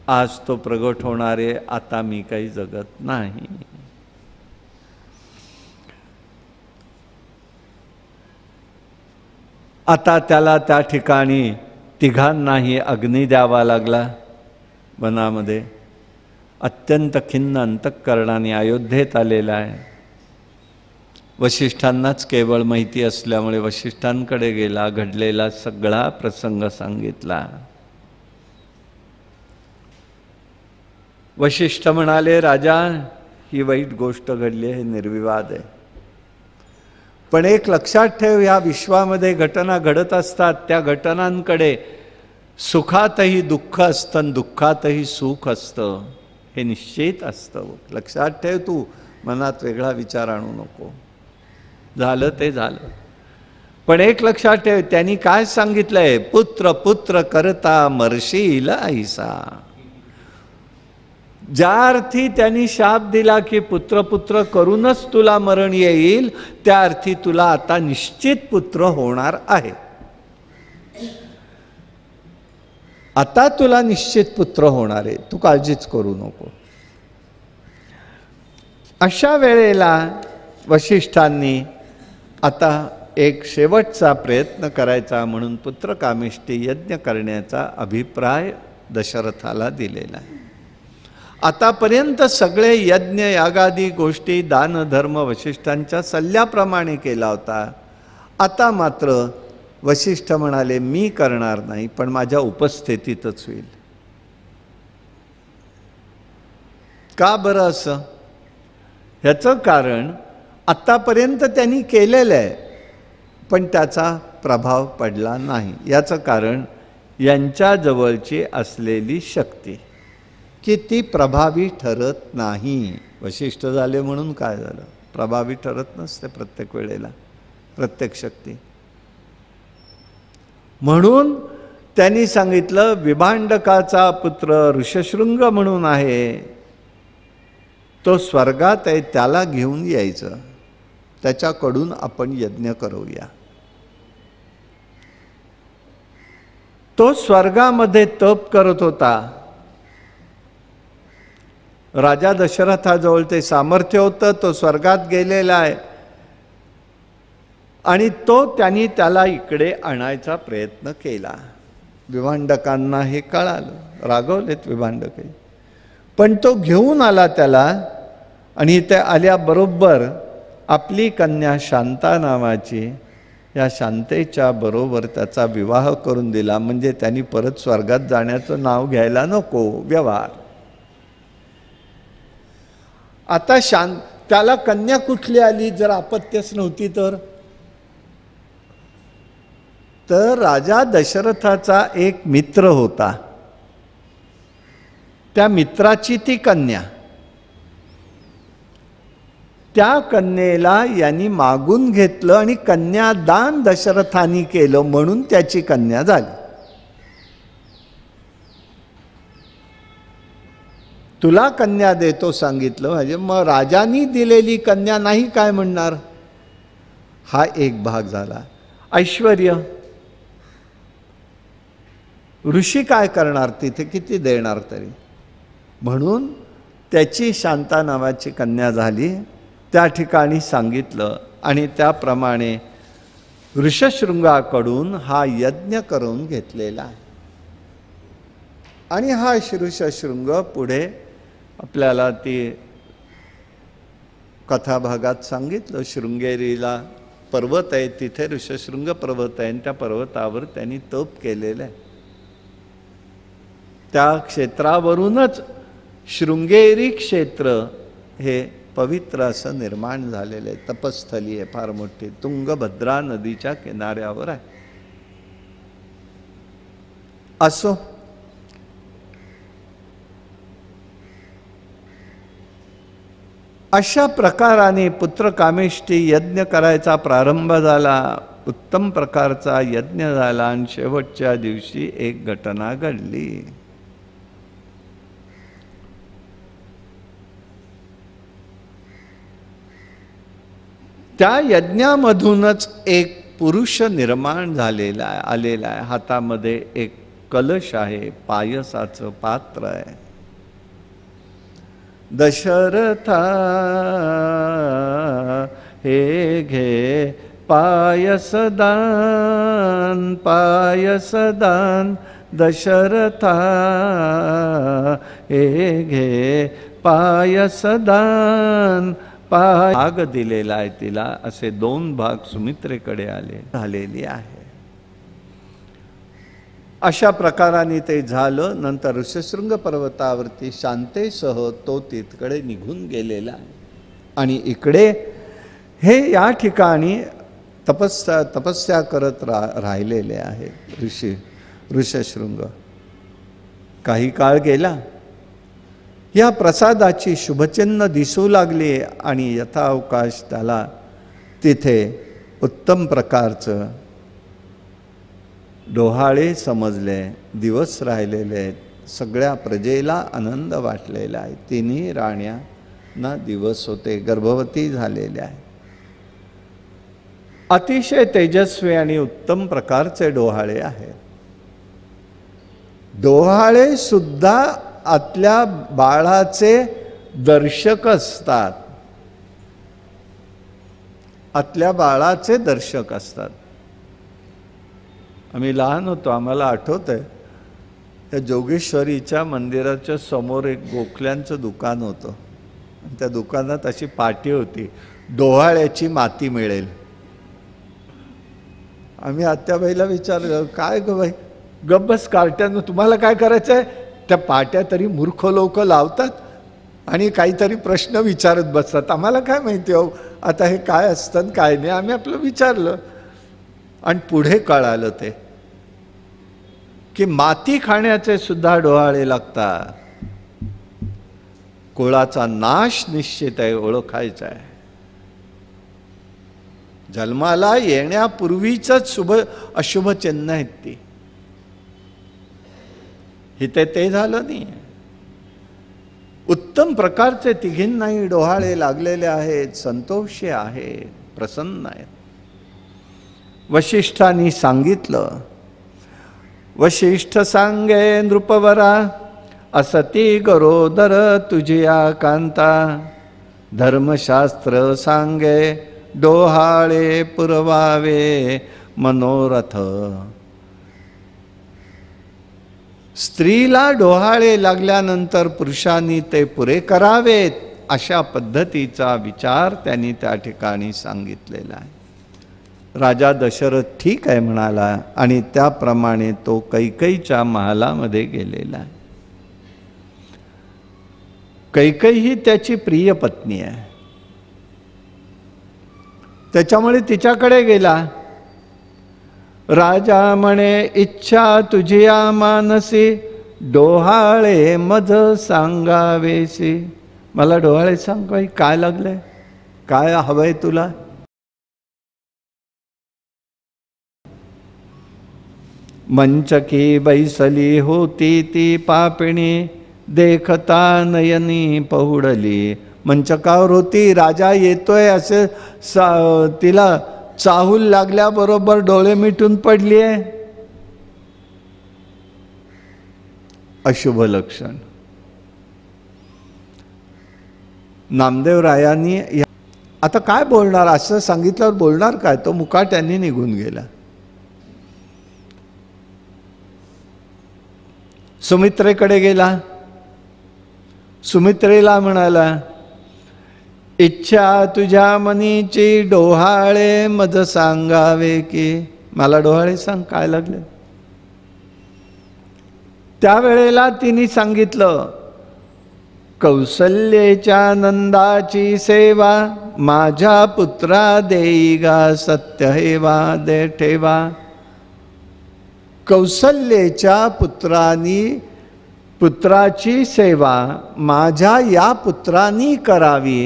आज तो प्रगट होणार आहे. आता मी काही जगत नाही. आता त्याला त्या ठिकाणी तिघांनाही अग्नी द्यावा लागला वनामध्ये. अत्यंत खिन्न अंतःकरणाने अयोध्येत आलेला आहे. वशिष्ठांनाच केवळ माहिती असल्यामुळे वशिष्ठांकडे गेला, घडलेला सगळा प्रसंग सांगितला. वशिष्ठ म्हणाले, राजा ही वाईट गोष्ट घडली आहे, निर्विवाद आहे. पण एक लक्षात ठेव, या विश्वामध्ये घटना घडत असतात. त्या घटनांकडे सुखातही दुःख असतं, दुःखातही सुख असतं, हे निश्चित असतं. लक्षात ठेव, तू मनात वेगळा विचार आणू नको. झालं ते झालं. पण एक लक्षात ठेव, त्यांनी काय सांगितलंय, पुत्र पुत्र करता मरशील ऐसा. ज्या अर्थी त्यांनी शाप दिला की पुत्र पुत्र करूनच तुला मरण येईल, त्या अर्थी तुला आता निश्चित पुत्र होणार आहे. आता तुला निश्चित पुत्र होणार आहे, तू काळजीच करू नको. अशा वेळेला वशिष्ठांनी आता एक शेवटचा प्रयत्न करायचा म्हणून पुत्रकामेष्टी यज्ञ करण्याचा अभिप्राय दशरथाला दिलेला आहे. आतापर्यंत सगळे यज्ञ यागादी गोष्टी दान धर्म वशिष्ठांच्या सल्ल्याप्रमाणे केला होता. आता मात्र वशिष्ठ म्हणाले मी करणार नाही, पण माझ्या उपस्थितीतच होईल. का बरं असं? ह्याचं कारण आत्तापर्यंत त्यांनी केलेलं आहे, पण त्याचा प्रभाव पडला नाही. याचं कारण यांच्याजवळची असलेली शक्ती की ती प्रभावी ठरत नाही. वशिष्ठ झाले म्हणून काय झालं? प्रभावी ठरत नसते प्रत्येक वेळेला प्रत्येक शक्ती. म्हणून त्यांनी सांगितलं विभांडकाचा पुत्र ऋषशृंग म्हणून आहे, तो स्वर्गात आहे, त्याला घेऊन यायचं, त्याच्याकडून आपण यज्ञ करूया. तो स्वर्गामध्ये तप करत होता. राजा दशरथाजवळ ते सामर्थ्य होतं, तो स्वर्गात गेलेला आहे आणि त्यांनी त्याला इकडे आणायचा प्रयत्न केला. विभांडकांना हे कळालं, रागवलेत विभांडक, पण तो घेऊन आला त्याला आणि ते आल्याबरोबर आपली कन्या शांता नावाची, या शांतेच्या बरोबर त्याचा विवाह करून दिला. म्हणजे त्यांनी परत स्वर्गात जाण्याचं नाव घ्यायला नको, व्यवहार. आता त्याला कन्या कुठली आली जर अपत्यच नव्हती तर राजा दशरथाचा एक मित्र होता, त्या मित्राची ती कन्या. त्या कन्येला यांनी मागून घेतलं आणि कन्यादान दशरथानी केलं म्हणून त्याची कन्या झाली. तुला कन्या देतो सांगितलं म्हणजे मग राजांनी दिलेली कन्या नाही काय म्हणणार? हा एक भाग झाला. ऐश्वर्य, ऋषी काय करणार तिथे, किती देणार तरी. म्हणून त्याची शांता नावाची कन्या झाली, त्या ठिकाणी सांगितलं आणि त्याप्रमाणे ऋषशृंगाकडून हा यज्ञ करून घेतलेला आहे. आणि हा ऋषशृंग पुढे आपल्याला ती कथाभागात सांगितलं. शृंगेरीला पर्वत आहे, तिथे ऋषशृंग पर्वत आहे आणि त्या पर्वतावर त्यांनी तप केलेलं आहे. त्या क्षेत्रावरूनच शृंगेरी क्षेत्र हे पवित्र असं निर्माण झालेलं आहे. तपस्थली आहे फार मोठी, तुंगभद्रा नदीच्या किनाऱ्यावर आहे. असो, अशा प्रकाराने पुत्रकामेष्टी यज्ञ करायचा प्रारंभ झाला. उत्तम प्रकारचा यज्ञ झाला आणि शेवटच्या दिवशी एक घटना घडली. त्या यज्ञामधूनच एक पुरुष निर्माण झालेला आहे, आलेला आहे. हातामध्ये एक कलश आहे, पायसाचं पात्र आहे. दशरथा हे घे पायसदान, पायसदान. दशरथा हे घे पायसदान. भाग दिलेला आहे तिला, असे 2 भाग सुमित्रेकडे झालेली आहे. अशा प्रकाराने ते झालं. नंतर ऋषशृंग पर्वतावरती शांतेसह तो तिकडे निघून गेलेला आहे. आणि इकडे हे या ठिकाणी तपस्या करत राहिलेले आहेत ऋषशृंग. काही काळ गेला, या प्रसादाची शुभचिन्ह दिसू लागली आणि यथावकाश त्याला तिथे उत्तम प्रकारचं डोहाळे समजले. दिवस राहिलेले आहेत, सगळ्या प्रजेला आनंद वाटलेला आहे. तिन्ही राण्यांना दिवस होते, गर्भवती झालेल्या आहे. अतिशय तेजस्वी आणि उत्तम प्रकारचे डोहाळे आहेत. डोहाळे सुद्धा आतल्या बाळाचे दर्शक असतात. आतल्या बाळाचे दर्शक असतात. आम्ही लहान होतो, आम्हाला आठवतंय, त्या जोगेश्वरीच्या मंदिराच्या समोर एक गोखल्यांचं दुकान होतं. त्या दुकानात अशी पाटी होती, डोहाळ्याची माती मिळेल. आम्ही आत्याबाईला विचारलं, काय ग बाई, गब्बस कार्ट्यानं तुम्हाला काय करायचं आहे? त्या पाट्या तरी मूर्ख लोक लावतात आणि काहीतरी प्रश्न विचारत बसतात. आम्हाला काय माहिती हो आता हे काय असतं काय नाही. आम्ही आपलं विचारलं आणि पुढे कळालं ते की माती खाण्याचे सुद्धा डोहाळे लागतात. कुळाचा नाश निश्चित आहे, ओळखायचा आहे. जन्माला येण्यापूर्वीच शुभ अशुभ चिन्ह आहेत ती. इथे ते झालं नाही. उत्तम प्रकारचे तिघींनाही डोहाळे लागलेले आहेत, संतोषी आहेत, प्रसन्न आहेत. वशिष्ठांनी सांगितलं, वशिष्ठ सांगे नृपवरा, असती गरोदर तुझिया कांता. धर्मशास्त्र सांगे डोहाळे पुरवावे मनोरथ. स्त्रीला डोहाळे लागल्यानंतर पुरुषांनी ते पुरे करावेत, अशा पद्धतीचा विचार त्यांनी त्या ठिकाणी सांगितलेला आहे. राजा दशरथ ठीक आहे म्हणाला आणि त्याप्रमाणे तो कैकेयीच्या महालामध्ये गेलेला आहे. कैकेयी ही त्याची प्रिय पत्नी आहे, त्याच्यामुळे तिच्याकडे गेला. राजा म्हणे, इच्छा तुझिया मानसी, डोहाळे मज सांगावेसी. मला डोहाळे सांग, बाई काय लागलंय, काय हवंय तुला? मंचकी बैसली होती ती पापिणी, देखता नयनी पहुडली. मंचकावर होती, राजा येतोय असे तिला चाहूल लागल्याबरोबर डोळे मिटून पडली आहे. अशुभ लक्षण. नामदेव रायांनी आता काय बोलणार, असं सांगितल्यावर बोलणार काय? तो मुकाट्याने निघून गेला. सुमित्रेकडे गेला. सुमित्रेला म्हणाला, इच्छा तुझ्या मनीची, डोहाळे मज सांगावे की. मला डोहाळे सांग काय लागले. त्यावेळेला तिने सांगितलं, कौसल्येच्या नंदाची सेवा, माझ्या पुत्रा देई गा सत्य हेवा दे ठेवा. कौसल्येच्या पुत्राची सेवा माझ्या या पुत्रांनी करावी,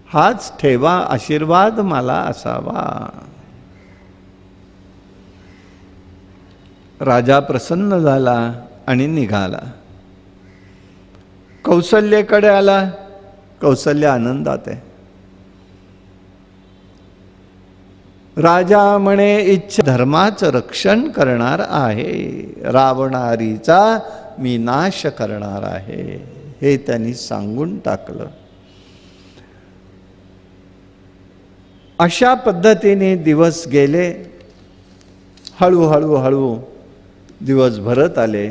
हाच ठेवा आशीर्वाद मला असावा. राजा प्रसन्न झाला आणि निघाला. कौसल्येकडे आला. कौसल्य आनंदात आहे. राजा म्हणे, इच्छा धर्माचं रक्षण करणार आहे, रावणारीचा मी नाश करणार आहे, हे त्यांनी सांगून टाकलं. अशा पद्धतीने दिवस गेले. हळूहळू दिवस भरत आले.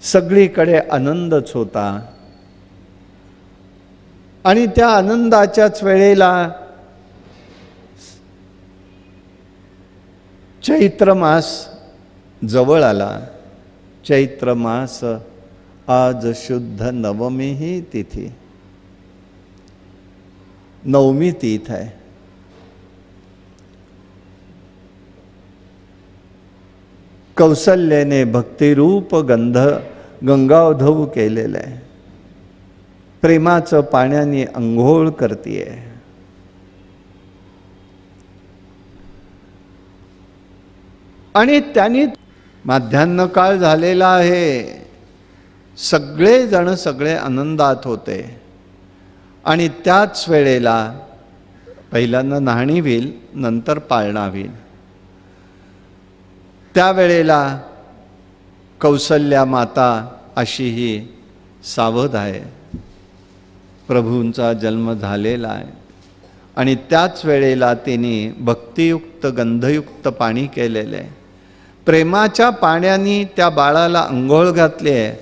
सगळीकडे आनंदच होता आणि त्या आनंदाच्याच वेळेला चैत्र मास जवळ आला. चैत्र मास आज शुद्ध नवमी ही तिथी, नवमी तीथ आहे. कौसल्याने भक्तिरूप गंगाधव केलेलं आहे. प्रेमाचं पाण्याने अंघोळ करतीये. आणि त्यांनी माध्यान्ह काळ झालेला आहे. सगळेजण सगळे आनंदात होते आणि त्याच वेळेला पहिल्यांदा न्हाणी होईल, नंतर पाळणा होईल. त्यावेळेला कौसल्या माता अशी ही सावध आहे. प्रभूंचा जन्म झालेला आहे आणि त्याच वेळेला तिने भक्तियुक्त गंधयुक्त पाणी केलेलं आहे. प्रेमाच्या पाण्याने त्या बाळाला अंघोळ घातली आहे.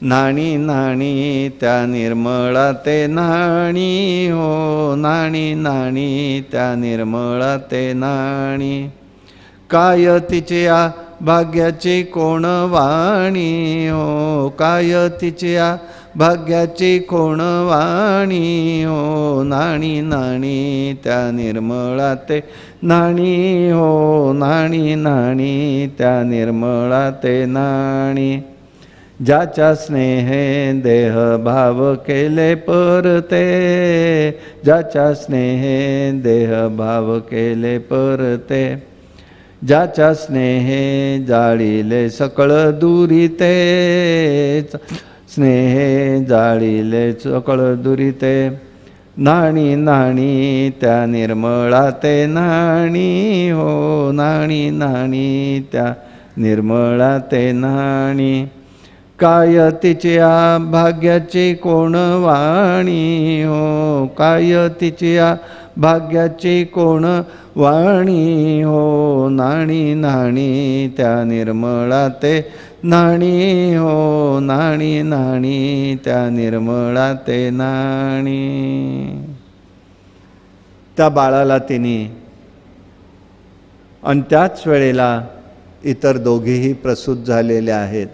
नाणी नाणी त्या निर्मळा ते नाणी हो, नाणी नाणी त्या निर्मळा ते नाणी. काय तिच्या भाग्याची कोण वाणी हो, काय तिच्या भाग्याची कोण वाणी हो, नाणी नाणी त्या निर्मळा ते नाणी हो, नाणी नाणी त्या निर्मळा ते नाणी. ज्याच्या स्नेहे देह भाव केले परते, ज्याच्या स्नेहे देह भाव केले परते, ज्याच्या स्नेहे जाळीले सकळ दुरिते, स्नेहे जाळीले सकळ दुरिते. नाणी नाणी त्या निर्मळा ते नाणी हो, नाणी नाणी त्या निर्मळा ते नाणी. काय तिच्या भाग्याची कोण वाणी हो, काय तिच्या भाग्याची कोण वाणी हो, नाणी नाणी त्या निर्मळा ते नाणी हो, नाणी नाणी त्या निर्मळा ते नाणी. त्या बाळाला तिने आणि त्याच वेळेला इतर दोघेही प्रसूत झालेले आहेत.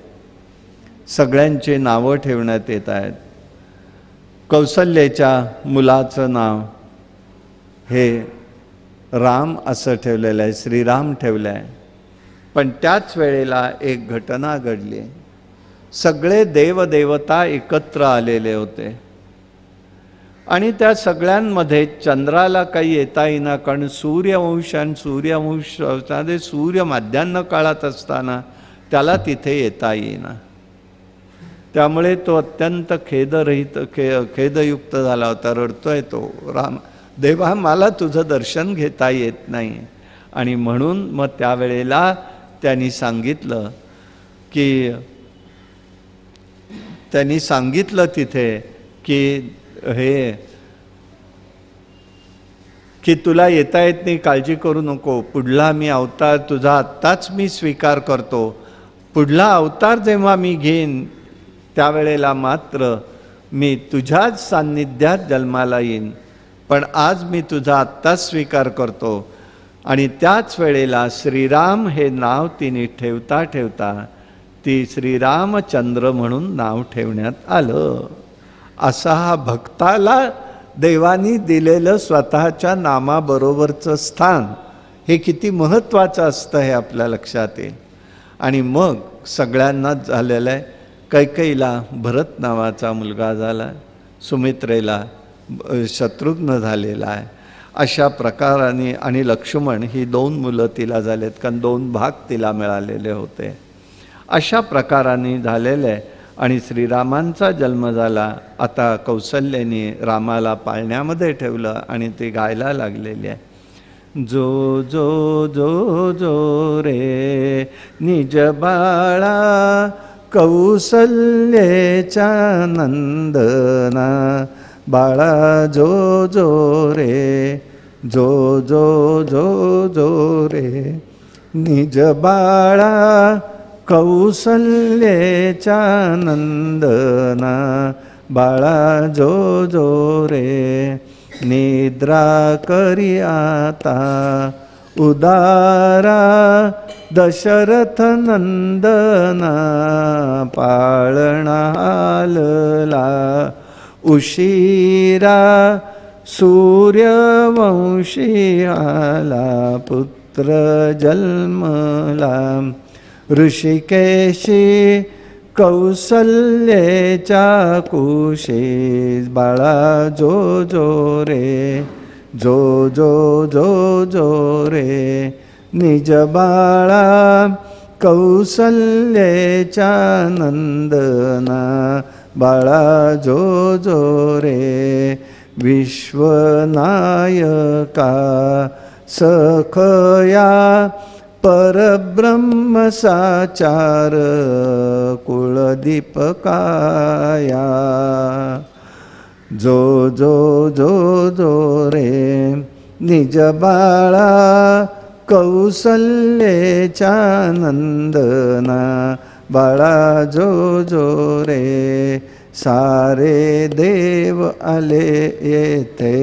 सगळ्यांचे नावं ठेवण्यात येत आहेत. कौसल्याच्या मुलाचं नाव हे राम असं ठेवलेलं आहे, श्रीराम ठेवलं आहे. पण त्याच वेळेला एक घटना घडली. सगळे देवदेवता एकत्र आलेले होते आणि त्या सगळ्यांमध्ये चंद्राला काही येता येईना, कारण सूर्यवंश आणि सूर्यवंशामध्ये सूर्य माध्यान्ह काळात असताना त्याला तिथे येता येईना. त्यामुळे तो अत्यंत खेदयुक्त झाला होता. रडतोय तो, राम देवा मला तुझं दर्शन घेता येत नाही. आणि म्हणून मग त्यावेळेला त्यांनी सांगितलं तिथे की तुला येता येत नाही, काळजी करू नको, पुढला मी अवतार तुझा आत्ताच मी स्वीकार करतो. पुढला अवतार जेव्हा मी घेईन त्यावेळेला मात्र मी तुझ्याच सान्निध्यात जन्माला येईन, पण आज मी तुझा आत्ताच स्वीकार करतो. आणि त्याच वेळेला श्रीराम हे नाव तिने ठेवता ठेवता ती श्रीरामचंद्र म्हणून नाव ठेवण्यात आलं. असा हा भक्ताला देवानी दिलेलं स्वतःच्या नामाबरोबरचं स्थान हे किती महत्त्वाचं असतं हे आपल्या लक्षात येईल. आणि मग सगळ्यांनाच झालेलं आहे. कैकेयीला भरत नावाचा मुलगा झाला, सुमित्रेला शत्रुघ्न झालेला आहे. अशा प्रकाराने आणि लक्ष्मण ही 2 मुलं तिला झालेत, कारण 2 भाग तिला मिळालेले होते. अशा प्रकाराने झालेले आहे. आणि श्रीरामांचा जन्म झाला. आता कौसल्याने रामाला पाळण्यामध्ये ठेवलं आणि ते गायला लागलेले आहे. जो जो जो जो रे निज बाळा कौसल्याच्या नंदना, बाळा जो जो रे, जो जो जो जो रे निज बाळा कौसल्याच्या नंदना, बाळा जो जो रे. निद्रा करी आता उदारा दशरथ नंदना, पाळणा हालला उशिरा सूर्यवंशी आला, पुत्र जन्मला ऋषिकेशी कौसल्याच्या कुशी, बाळा जो जो रे, जो जो जो जो रे निज बाळा कौसल्याच्या नंदना बाळा जो जो रे विश्वनायका सखया परब्रह्म साचार कुलदीपकाया जो जो जो जो रे निज बाळा कौसल्याच्या नंदना बाळा जो जो रे सारे देव आले येथे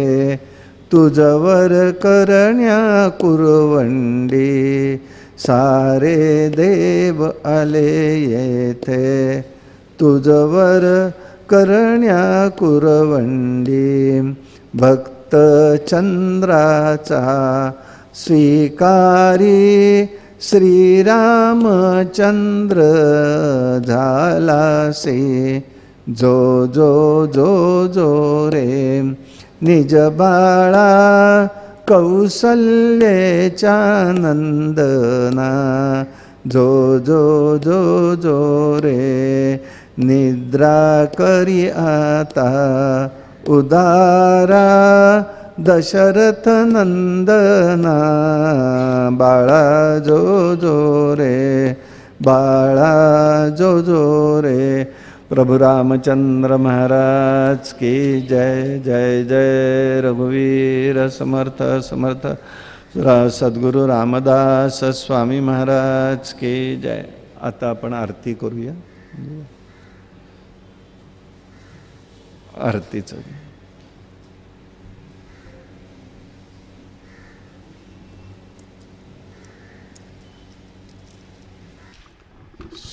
तुझवर करण्या कुरवंडी सारे देव आले येथे तुझवर करण्या कुरवंडी भक्त चंद्राचा स्वीकारी श्रीरामचंद्र झालासे जो जो जो जो रे निज बाळा कौसल्याच्या नंदना जो जो जो जो रे निद्रा करी आता उदारा दशरथ नंदना बाळा जो जो रे बाळा जो जो रे प्रभु रामचंद्र महाराज की जय जय जय रघुवीर समर्थ समर्थ सद्गुरु रामदास स्वामी महाराज की जय। आता आपण आरती करूया। आरतीचं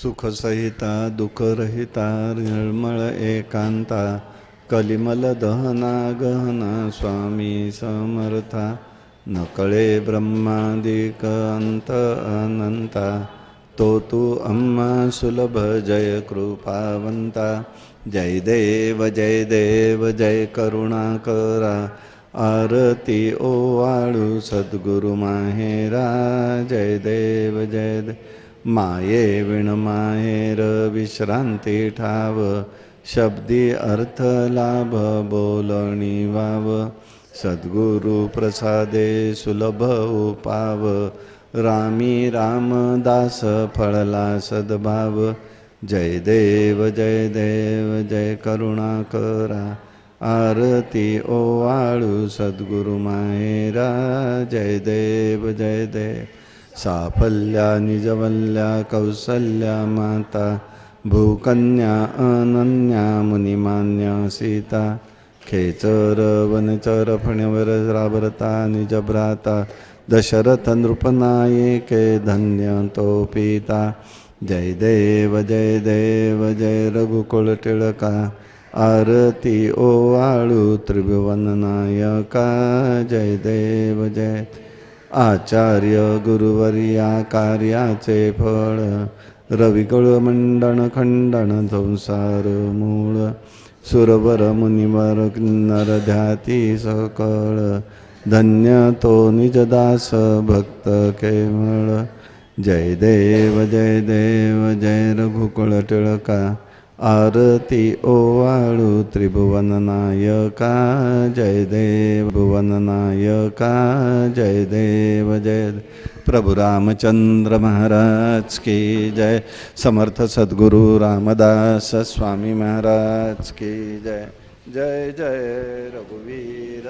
सुखसहिता दुःखरहिता निर्मळ एकांता कलिमल दहना गहना स्वामी समर्था नकळे ब्रह्मादिक अंत अनंता तो तू अम्मा सुलभ जय कृपावंता जय देव जय करुणाकरा आरती ओवाळू सद्गुरु माहेरा जय देव माये विण माहेर विश्रांती ठाव शब्दी अर्थ लाभ बोलणी वाव सद्गुरु प्रसादे सुलभ उपाव रामी रामदास फळला सद्भाव जय देव जय करुणाकरा आरती ओवाळू सद्गुरु माहेरा जय देव साफल्या निजवल्या कौसल्या माता भूकन्या अनन्या मुनिमान्या सीता खेचर वनचर फणवर राबरता निजभ्राता दशरथ नृपनायके धन्य तो पिता जय देव जय रघुकुळ टिळका आरती ओवाळू त्रिभुवन नायका जय देव आचार्य गुरुवर्या कार्याचे फळ रविकुळ मंडन खंडन संसार मूळ सुरवर मुनिवर किन्नर ध्याती सकळ धन्य तो निजदास भक्त केवळ जय देव जय रघुकुळ टिळका आरती ओवाळू त्रिभुवन नायका जय देव भुवन नायका जय देव प्रभु रामचंद्र महाराज की जय। समर्थ सद्गुरु रामदास स्वामी महाराज की जय। जय जय रघुवीर।